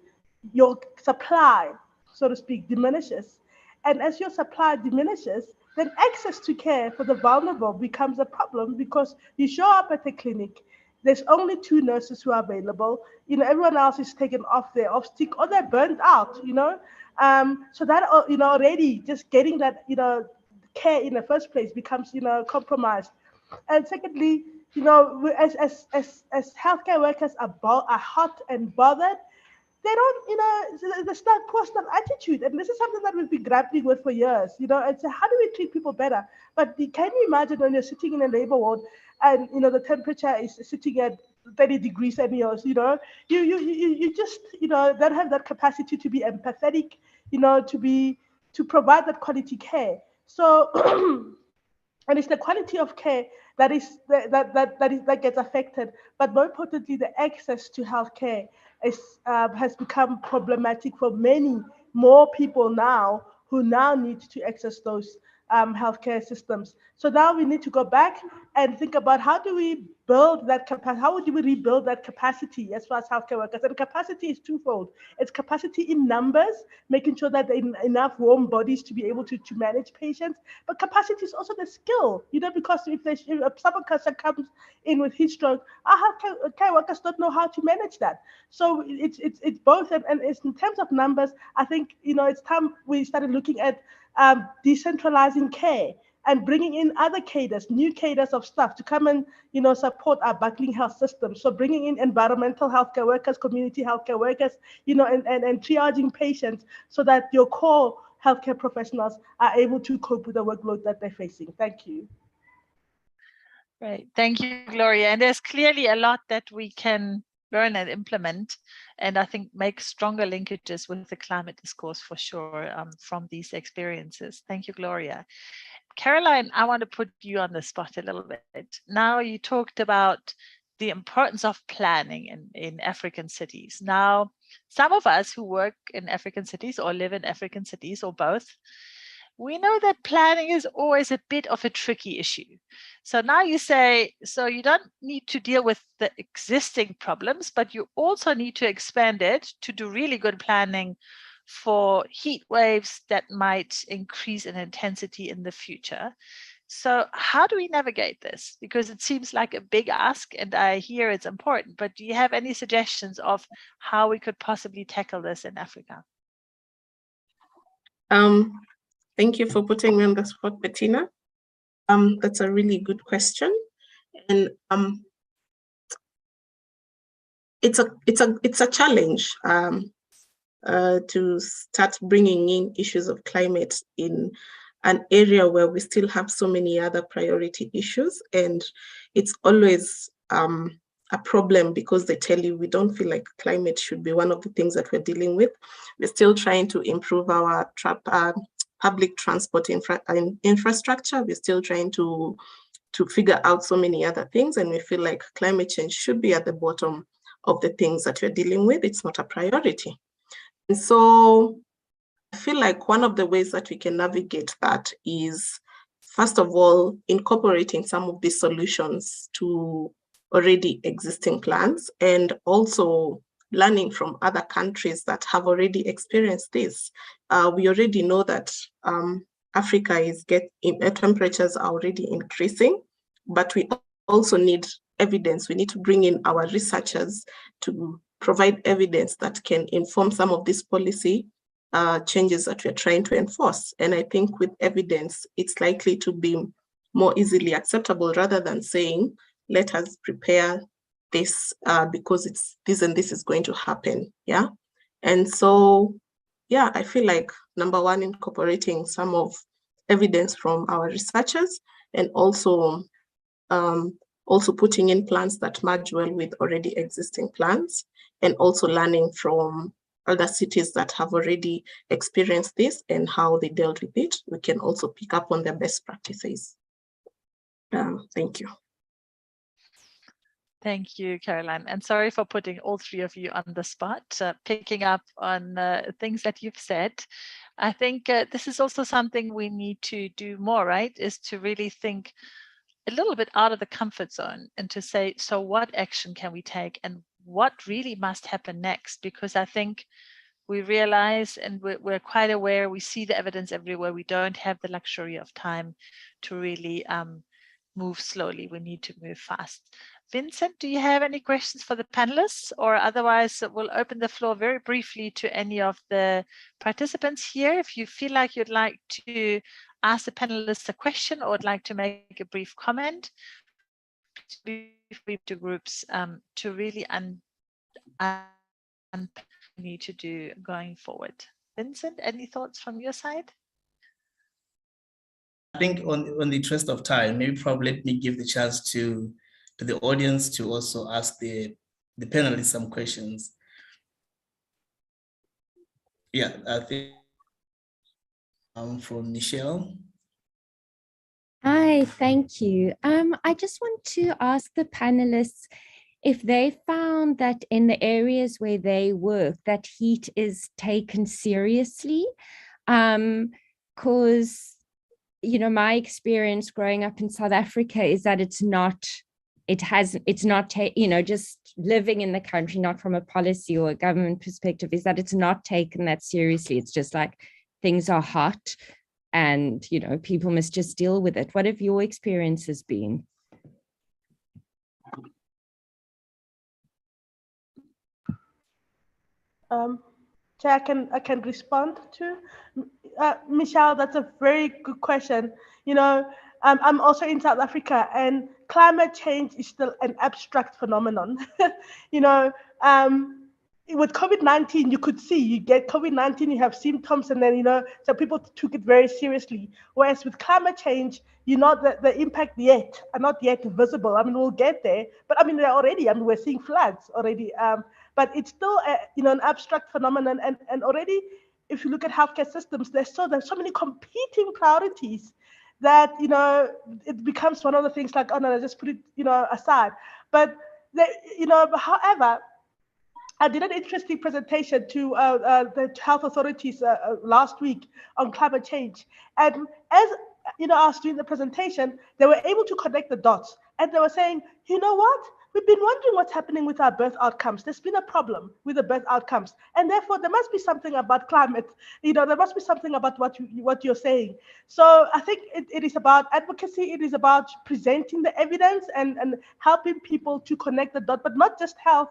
your supply, so to speak, diminishes. And as your supply diminishes, then access to care for the vulnerable becomes a problem, because you show up at the clinic, there's only 2 nurses who are available. Everyone else is taken off sick, or they're burnt out, So that, already just getting that, care in the first place becomes, compromised. And secondly, as healthcare workers are hot and bothered, they don't, the poor staff attitude. And this is something that we've been grappling with for years, and so how do we treat people better? But can you imagine when you're sitting in a labor ward and, the temperature is sitting at 30 degrees and you just, don't have that capacity to be empathetic, to provide that quality care. So, and it's the quality of care that gets affected, but more importantly, the access to healthcare has become problematic for many more people now, who now need to access those healthcare systems. So now we need to go back and think about, how do we build that capacity? How do we rebuild that capacity as far as healthcare workers? And capacity is twofold. It's capacity in numbers, making sure that there are enough warm bodies to be able to manage patients. But capacity is also the skill, because if someone comes in with heat stroke, our healthcare workers don't know how to manage that. So it's both. And it's, in terms of numbers, I think, it's time we started looking at decentralizing care and bringing in other cadres, new cadres of staff to come and, support our buckling health system. So bringing in environmental healthcare workers, community healthcare workers, and triaging patients, so that your core healthcare professionals are able to cope with the workload that they're facing. Thank you. Great. Thank you, Gloria. And there's clearly a lot that we can learn and implement, and I think make stronger linkages with the climate discourse for sure from these experiences. Thank you, Gloria. Caroline, I want to put you on the spot a little bit. Now, you talked about the importance of planning in African cities. Now, some of us who work in African cities or live in African cities, or both, we know that planning is always a bit of a tricky issue. So now you say, so you don't need to deal with the existing problems, but you also need to expand it to do really good planning for heat waves that might increase in intensity in the future. So how do we navigate this? Because it seems like a big ask, and I hear it's important, but do you have any suggestions of how we could possibly tackle this in Africa? Thank you for putting me on the spot, Bettina. That's a really good question, and it's a challenge to start bringing in issues of climate in an area where we still have so many other priority issues, and it's always a problem because they tell you we don't feel like climate should be one of the things that we're dealing with. We're still trying to improve our public transport infrastructure. We're still trying to figure out so many other things, and we feel like climate change should be at the bottom of the things that we're dealing with. It's not a priority. And so I feel like one of the ways that we can navigate that is, first of all, incorporating some of these solutions to already existing plans, and also learning from other countries that have already experienced this. We already know that Africa is temperatures are already increasing, but we also need evidence. We need to bring in our researchers to provide evidence that can inform some of these policy changes that we're trying to enforce. And I think with evidence, it's likely to be more easily acceptable rather than saying, let us prepare this because it's this and this is going to happen. Yeah. And so, yeah, I feel like number one, incorporating some of evidence from our researchers, and also putting in plans that merge well with already existing plans, and also learning from other cities that have already experienced this and how they dealt with it. We can also pick up on their best practices. Thank you. Thank you, Caroline. And sorry for putting all three of you on the spot, picking up on things that you've said. I think this is also something we need to do more, right? Is to really think a little bit out of the comfort zone and to say, so what action can we take and what really must happen next? Because I think we realize, and we're quite aware, we see the evidence everywhere. We don't have the luxury of time to really move slowly. We need to move fast. Vincent, do you have any questions for the panelists? Or otherwise, we'll open the floor very briefly to any of the participants here. If you feel like you'd like to ask the panelists a question or would like to make a brief comment, to groups to really need to do going forward. Vincent, any thoughts from your side? I think on the interest of time, maybe probably let me give the chance to the audience to also ask the panelists some questions. Yeah, I think from Michelle. Hi, thank you. I just want to ask the panelists if they found that in the areas where they work, that heat is taken seriously, because, you know, my experience growing up in South Africa is that it's not, you know, just living in the country, not from a policy or a government perspective, is that it's not taken that seriously. It's just like things are hot and, you know, people must just deal with it. What have your experiences been? Chair, I can respond to Michelle. That's a very good question. You know, I'm also in South Africa, and climate change is still an abstract phenomenon. You know, with COVID-19, you could see you get COVID-19, you have symptoms, and then, you know, so people took it very seriously. Whereas with climate change, you know, the impact are not yet visible. I mean, we'll get there, but I mean, they're already, I mean, we're seeing floods already. But it's still, you know, an abstract phenomenon. And already, if you look at healthcare systems, there's so many competing priorities that, you know, it becomes one of the things like, oh no, just put it, you know, aside. But, you know, however, did an interesting presentation to the health authorities last week on climate change. And as I was doing the presentation, they were able to connect the dots. And they were saying, you know what? We've been wondering what's happening with our birth outcomes. There's been a problem with the birth outcomes. And therefore, there must be something about climate. There must be something about what you're saying. So I think it is about advocacy. It is about presenting the evidence and helping people to connect the dots, but not just health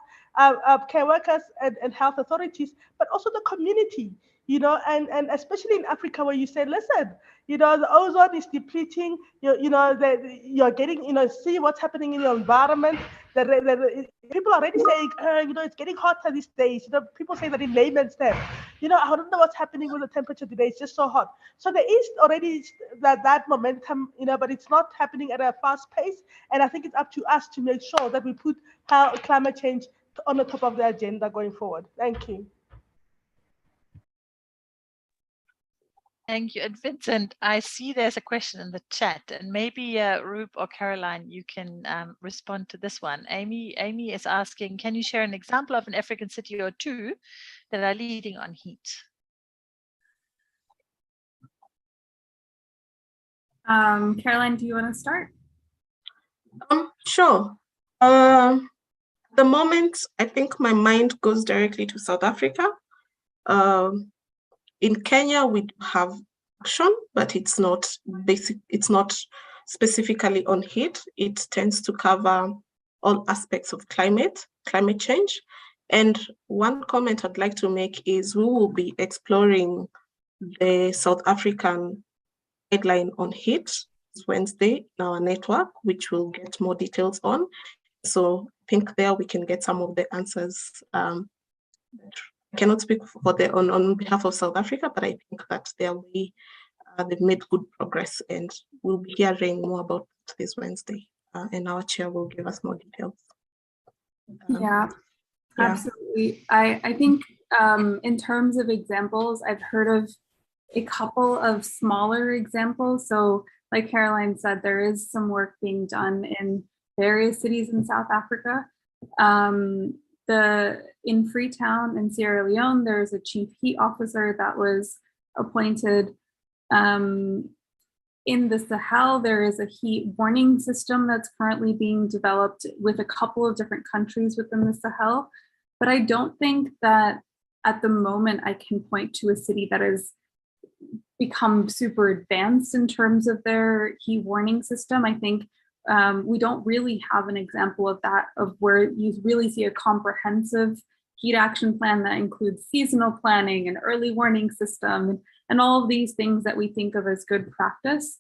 care workers and health authorities, but also the community. And especially in Africa, where you say, listen, the ozone is depleting, you're getting, see what's happening in your environment. People are already saying, it's getting hotter these days. People say that in layman's terms. I don't know what's happening with the temperature today. It's just so hot. So there is already that momentum, but it's not happening at a fast pace. And I think it's up to us to make sure that we put climate change on the top of the agenda going forward. Thank you. Thank you. And Vincent, I see there's a question in the chat, and maybe Roop or Caroline, you can respond to this one. Amy is asking, can you share an example of an African city or two that are leading on heat? Caroline, do you want to start? Sure. The moment, I think my mind goes directly to South Africa. In Kenya, we have action, but it's not basic. It's not specifically on heat. It tends to cover all aspects of climate change. And one comment I'd like to make is we will be exploring the South African guideline on heat this Wednesday in our network, which we'll get more details on. So I think there we can get some of the answers. I cannot speak for on behalf of South Africa, but I think that they've made good progress, and we'll be hearing more about this Wednesday, and our chair will give us more details. Yeah, absolutely. I think in terms of examples, I've heard of a couple of smaller examples. So like Caroline said, there is some work being done in various cities in South Africa. In Freetown in Sierra Leone, there's a chief heat officer that was appointed. In the Sahel, there is a heat warning system that's currently being developed with a couple of different countries within the Sahel. But I don't think that at the moment I can point to a city that has become super advanced in terms of their heat warning system. I think we don't really have an example of that, of where you really see a comprehensive heat action plan that includes seasonal planning and early warning system and all of these things that we think of as good practice.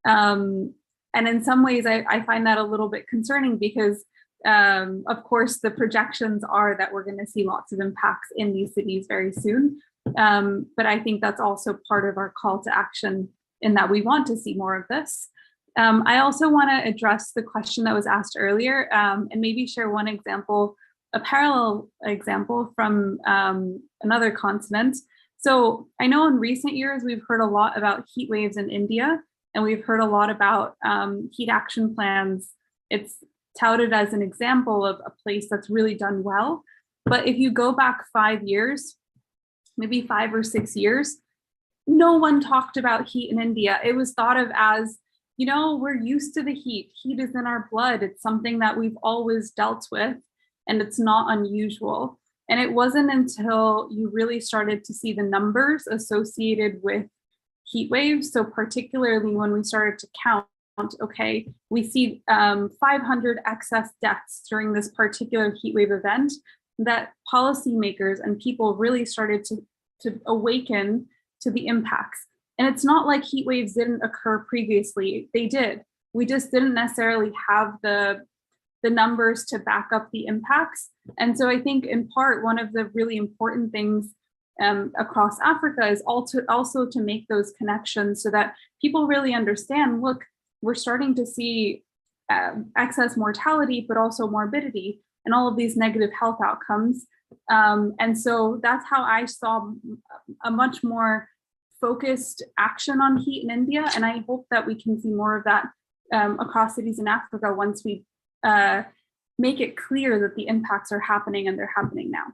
And in some ways, I find that a little bit concerning because, of course, the projections are that we're going to see lots of impacts in these cities very soon. But I think that's also part of our call to action in that we want to see more of this. I also want to address the question that was asked earlier and maybe share one example, a parallel example from another continent. So I know in recent years, we've heard a lot about heat waves in India, and we've heard a lot about heat action plans. It's touted as an example of a place that's really done well. But if you go back 5 years, maybe 5 or 6 years, no one talked about heat in India. It was thought of as, we're used to the heat. Heat is in our blood. It's something that we've always dealt with, and it's not unusual. And it wasn't until you really started to see the numbers associated with heat waves. So particularly when we started to count, okay, we see 500 excess deaths during this particular heat wave event, that policymakers and people really started to awaken to the impacts. And it's not like heat waves didn't occur previously. They did. We just didn't necessarily have the numbers to back up the impacts. And so I think in part, one of the really important things across Africa is also to make those connections so that people really understand, look, we're starting to see excess mortality, but also morbidity and all of these negative health outcomes. And so that's how I saw a much more focused action on heat in India. And I hope that we can see more of that across cities in Africa once we make it clear that the impacts are happening, and they're happening now.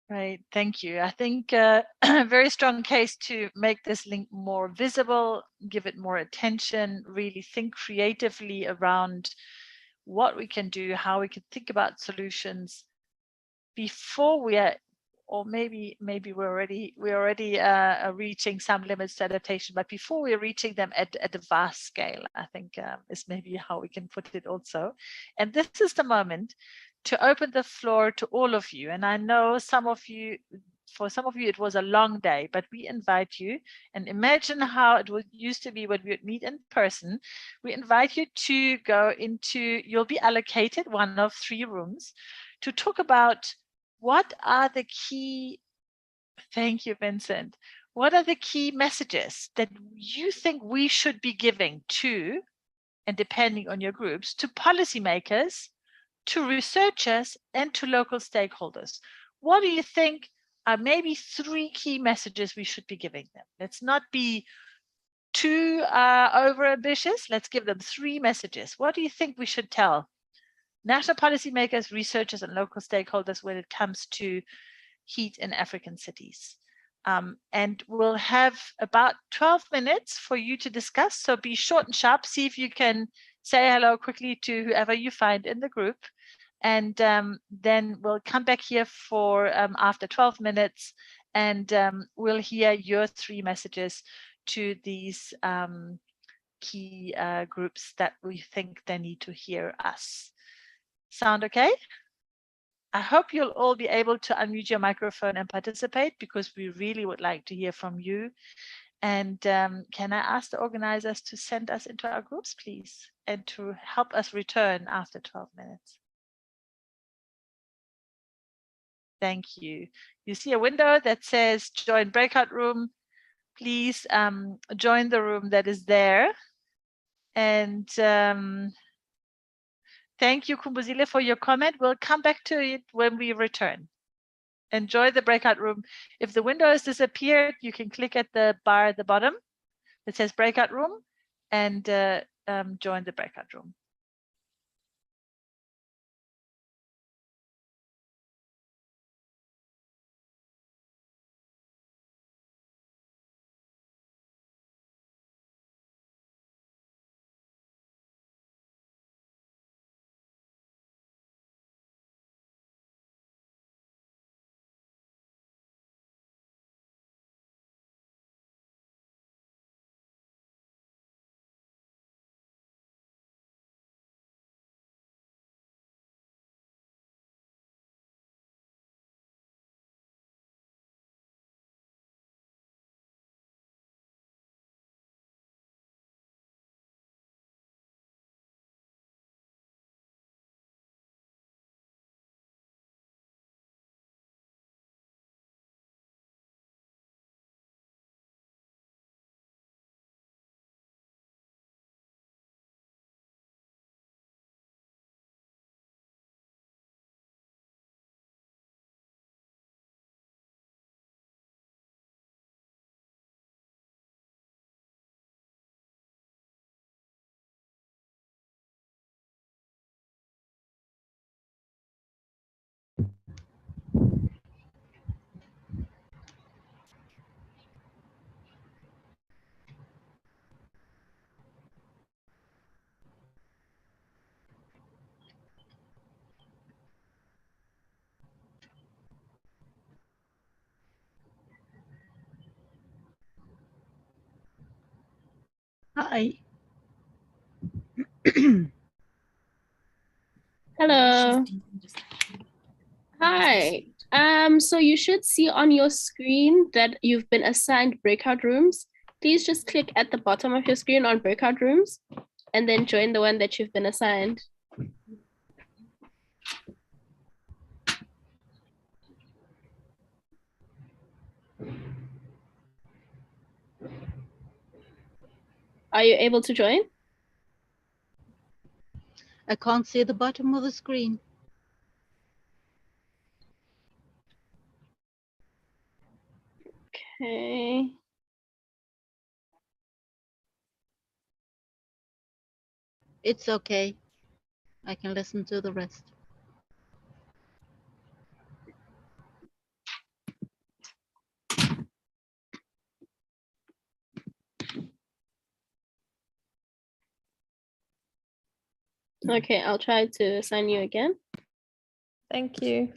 Right, thank you. I think a very strong case to make this link more visible, give it more attention, really think creatively around what we can do, how we can think about solutions before we are, or maybe we're already reaching some limits to adaptation, but before we're reaching them at a vast scale, I think is maybe how we can put it also. And this is the moment to open the floor to all of you. And I know for some of you, it was a long day, but we invite you, and imagine how it used to be when we would meet in person. We invite you to go into, you'll be allocated one of 3 rooms to talk about what are the key, thank you, Vincent. What are the key messages that you think we should be giving to, and depending on your groups, to policymakers, to researchers, and to local stakeholders? What do you think are maybe 3 key messages we should be giving them? Let's not be too over ambitious. Let's give them 3 messages. What do you think we should tell national policymakers, researchers, and local stakeholders when it comes to heat in African cities? And we'll have about 12 minutes for you to discuss. So be short and sharp. See if you can say hello quickly to whoever you find in the group. And then we'll come back here for after 12 minutes, and we'll hear your 3 messages to these key groups that we think they need to hear us. Sound okay? I hope you'll all be able to unmute your microphone and participate, because we really would like to hear from you. And can I ask the organizers to send us into our groups, please, and to help us return after 12 minutes? Thank you. You see a window that says join breakout room. Please join the room that is there. And thank you, Kumbuzile, for your comment. We'll come back to it when we return. Enjoy the breakout room. If the window has disappeared, you can click at the bar at the bottom that says breakout room and join the breakout room. Hi. Hello. Hi. So you should see on your screen that you've been assigned breakout rooms. Please just click at the bottom of your screen on breakout rooms and then join the one that you've been assigned. Are you able to join? I can't see the bottom of the screen. Okay. It's okay. I can listen to the rest. Okay, I'll try to assign you again. Thank you.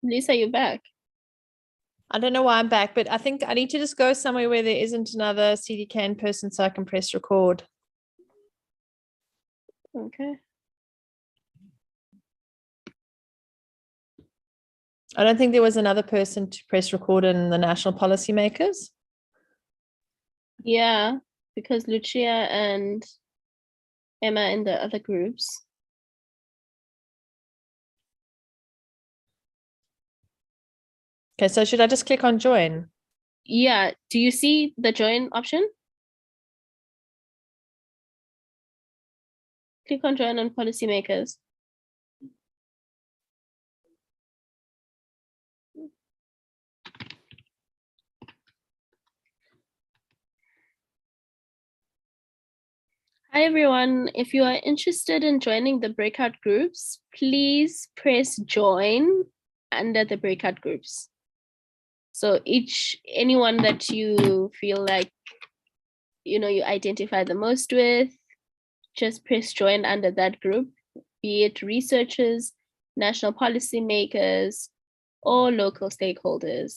Lisa, you're back. I don't know why I'm back, but I think I need to just go somewhere where there isn't another CDK in person so I can press record. Okay. I don't think there was another person to press record in the national policymakers. Yeah, because Lucia and Emma in the other groups. Okay, so should I just click on join? Yeah, do you see the join option? Click on join on policymakers. Hi everyone, if you are interested in joining the breakout groups, please press join under the breakout groups. So anyone that you feel like, you identify the most with, just press join under that group, be it researchers, national policymakers, or local stakeholders.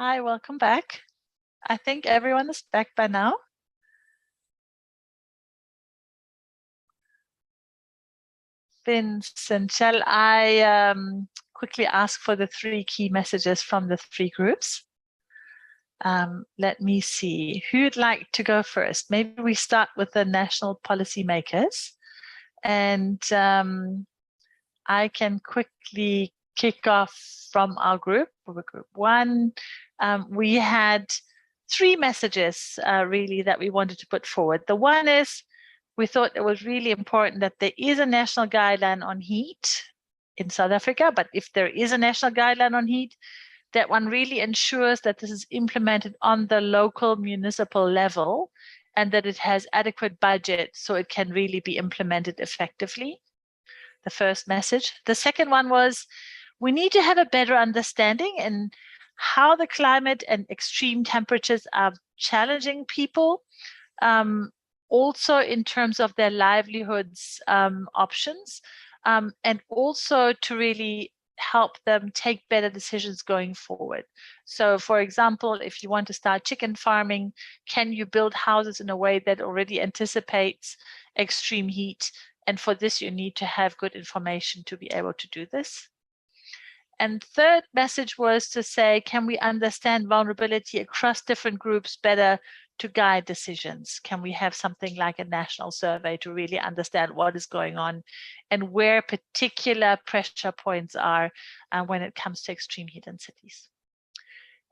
Hi, welcome back. I think everyone is back by now. Vincent, shall I quickly ask for the 3 key messages from the 3 groups? Let me see, who'd like to go first? Maybe we start with the national policymakers, and I can quickly kick off from our group. Group 1, we had 3 messages really that we wanted to put forward. The one is, we thought it was really important that there is a national guideline on heat in South Africa, but if there is a national guideline on heat, that one really ensures that this is implemented on the local municipal level and that it has adequate budget so it can really be implemented effectively. The first message. The second one was, we need to have a better understanding in how the climate and extreme temperatures are challenging people, also in terms of their livelihoods options, and also to really help them take better decisions going forward. So for example, if you want to start chicken farming, can you build houses in a way that already anticipates extreme heat? And for this, you need to have good information to be able to do this. And third message was to say, can we understand vulnerability across different groups better to guide decisions? Can we have something like a national survey to really understand what is going on and where particular pressure points are when it comes to extreme heat in cities?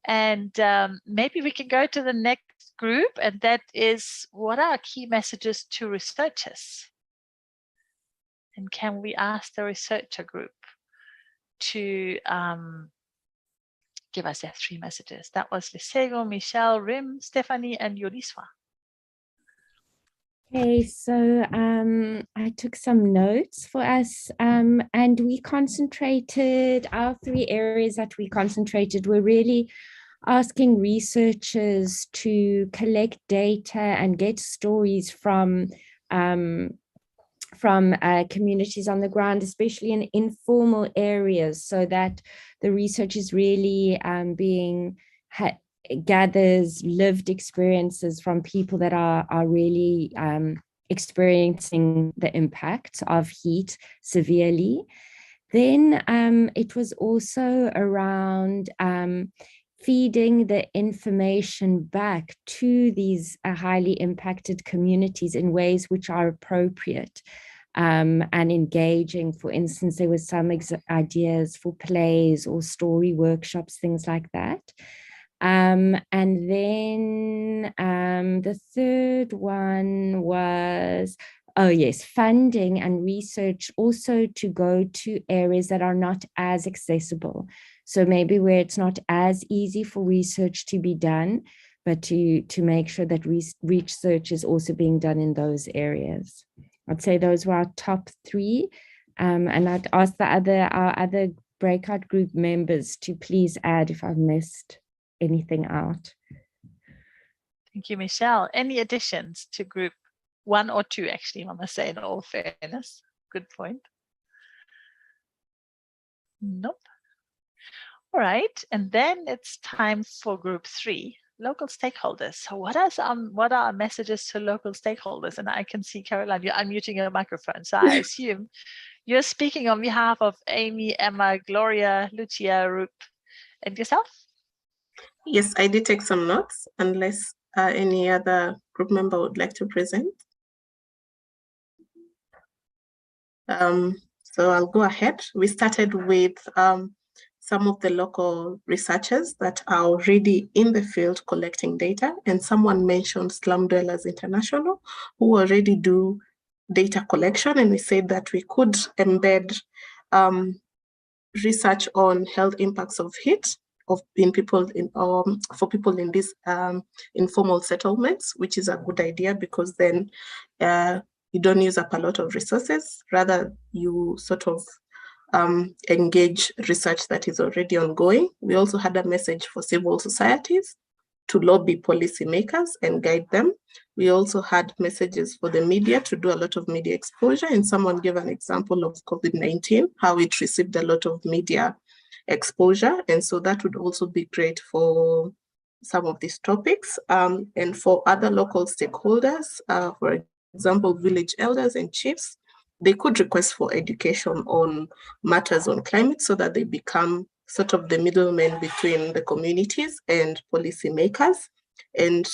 And maybe we can go to the next group, and that is, what are key messages to researchers? And can we ask the researcher group to give us their 3 messages? That was Lesego, Michelle, Rim, Stephanie, and Yoliswa. Okay, so I took some notes for us, and we concentrated, our 3 areas that we concentrated were really asking researchers to collect data and get stories from communities on the ground, especially in informal areas, so that the research is really gathers lived experiences from people that are really experiencing the impact of heat severely. Then it was also around feeding the information back to these highly impacted communities in ways which are appropriate and engaging. For instance, there were some ideas for plays or story workshops, things like that. And then the third one was, oh yes, funding and research also to go to areas that are not as accessible. So maybe where it's not as easy for research to be done, but to make sure that research is also being done in those areas. I'd say those were our top 3. And I'd ask our other breakout group members to please add if I've missed anything out. Thank you, Michelle. Any additions to group 1 or 2, actually, I must say, in all fairness? Good point. Nope. All right, and then it's time for group 3, local stakeholders. So what are our messages to local stakeholders? And I can see, Caroline, you're unmuting your microphone, so I assume you're speaking on behalf of Amy, Emma, Gloria, Lucia, Rup, and yourself? Yes, I did take some notes, unless any other group member would like to present. So I'll go ahead. We started with some of the local researchers that are already in the field collecting data, and someone mentioned Slum Dwellers International, who already do data collection, and we said that we could embed research on health impacts of heat for people in these informal settlements, which is a good idea, because then you don't use up a lot of resources. Rather, you sort of engage research that is already ongoing. We also had a message for civil societies to lobby policymakers and guide them. We also had messages for the media to do a lot of media exposure, and someone gave an example of COVID-19, how it received a lot of media exposure. And so that would also be great for some of these topics. And for other local stakeholders, for example, village elders and chiefs, they could request for education on matters on climate so that they become sort of the middlemen between the communities and policymakers. And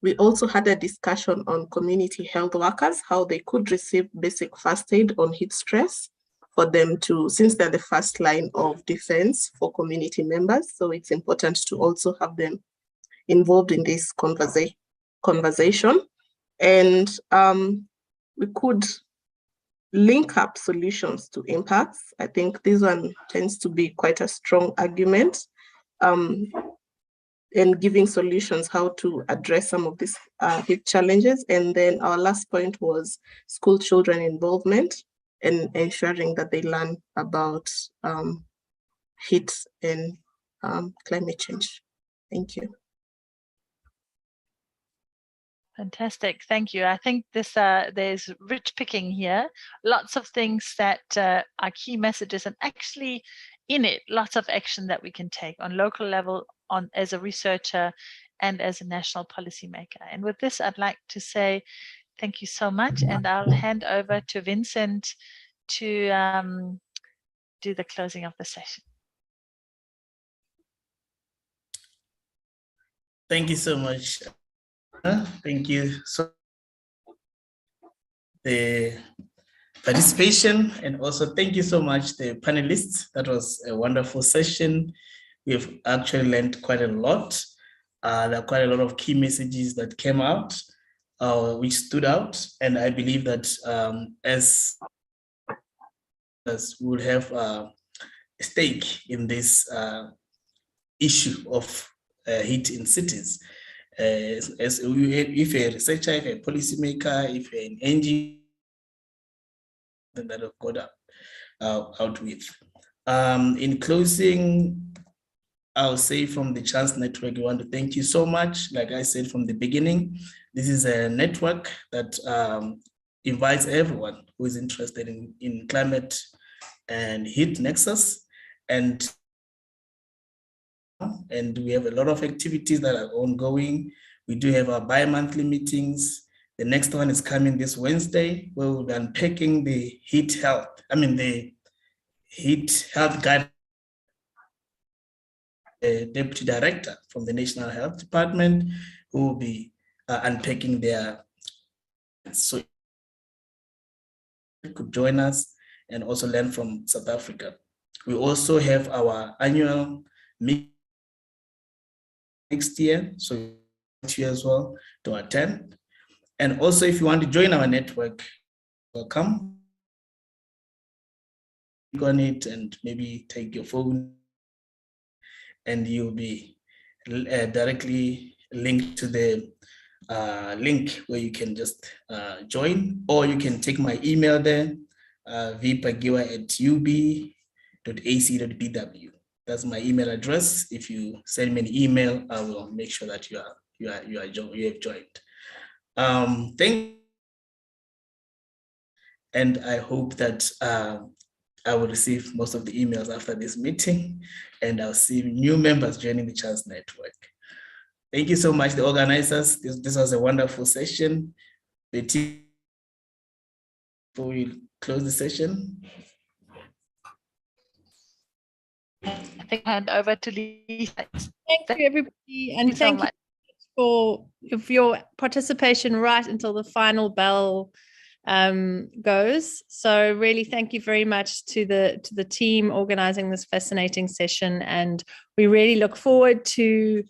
we also had a discussion on community health workers, how they could receive basic first aid on heat stress for them to, since they're the first line of defense for community members. So it's important to also have them involved in this conversation. And we could link up solutions to impacts. I think this one tends to be quite a strong argument, and giving solutions how to address some of these heat challenges. And then our last point was school children involvement and ensuring that they learn about heat and climate change. Thank you. Fantastic, thank you. I think this there's rich picking here, lots of things that are key messages, and actually in it, lots of action that we can take on local level, on as a researcher and as a national policymaker. And with this, I'd like to say thank you so much, and I'll hand over to Vincent to do the closing of the session. Thank you so much. Thank you so much for the participation, and also thank you so much the panelists. That was a wonderful session. We've actually learned quite a lot. There are quite a lot of key messages that came out, which stood out, and I believe that as we would have a stake in this issue of heat in cities. If you're a researcher, if you're a policymaker, if you're an NGO, that I've got out with. In closing, I'll say from the Chance Network, we want to thank you so much. Like I said from the beginning, this is a network that invites everyone who is interested in climate and heat nexus. And we have a lot of activities that are ongoing. We do have our bi-monthly meetings. The next one is coming this Wednesday, where we'll be unpacking the heat health guide. The Deputy Director from the National Health Department, who will be unpacking their, so you could join us and also learn from South Africa. We also have our annual meeting next year, so you as well to attend. And also, if you want to join our network, welcome. Click on it and maybe take your phone, and you'll be directly linked to the link where you can just join, or you can take my email there, vpagiwa@ub.ac.bw. That's my email address. If you send me an email, I will make sure that you have joined. Thank you. And I hope that I will receive most of the emails after this meeting, and I'll see new members joining the Chance Network. Thank you so much, the organizers. This was a wonderful session. The team, before we close the session. I think hand over to Lisa. Thank you, everybody, and thank you for your participation right until the final bell goes. So really thank you very much to the team organizing this fascinating session, and we really look forward to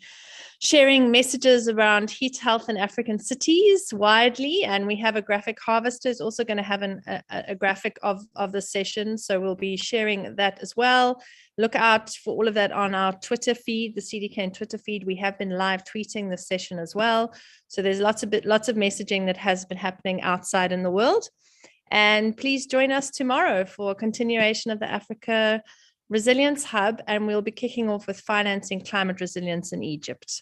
sharing messages around heat health in African cities widely. And we have a graphic harvester is also going to have a graphic of the session, so we'll be sharing that as well. Look out for all of that on our Twitter feed, the CDKN Twitter feed. We have been live tweeting this session as well. So there's lots of messaging that has been happening outside in the world. And please join us tomorrow for a continuation of the Africa Resilience Hub, and we'll be kicking off with financing climate resilience in Egypt.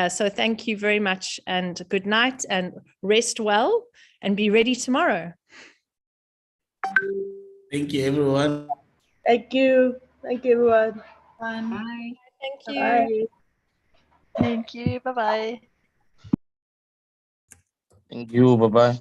So thank you very much, and good night, and rest well, and be ready tomorrow. Thank you, everyone. Thank you. Thank you, everyone. Bye. Thank you. Bye. Thank you. Bye-bye. Thank you. Bye-bye.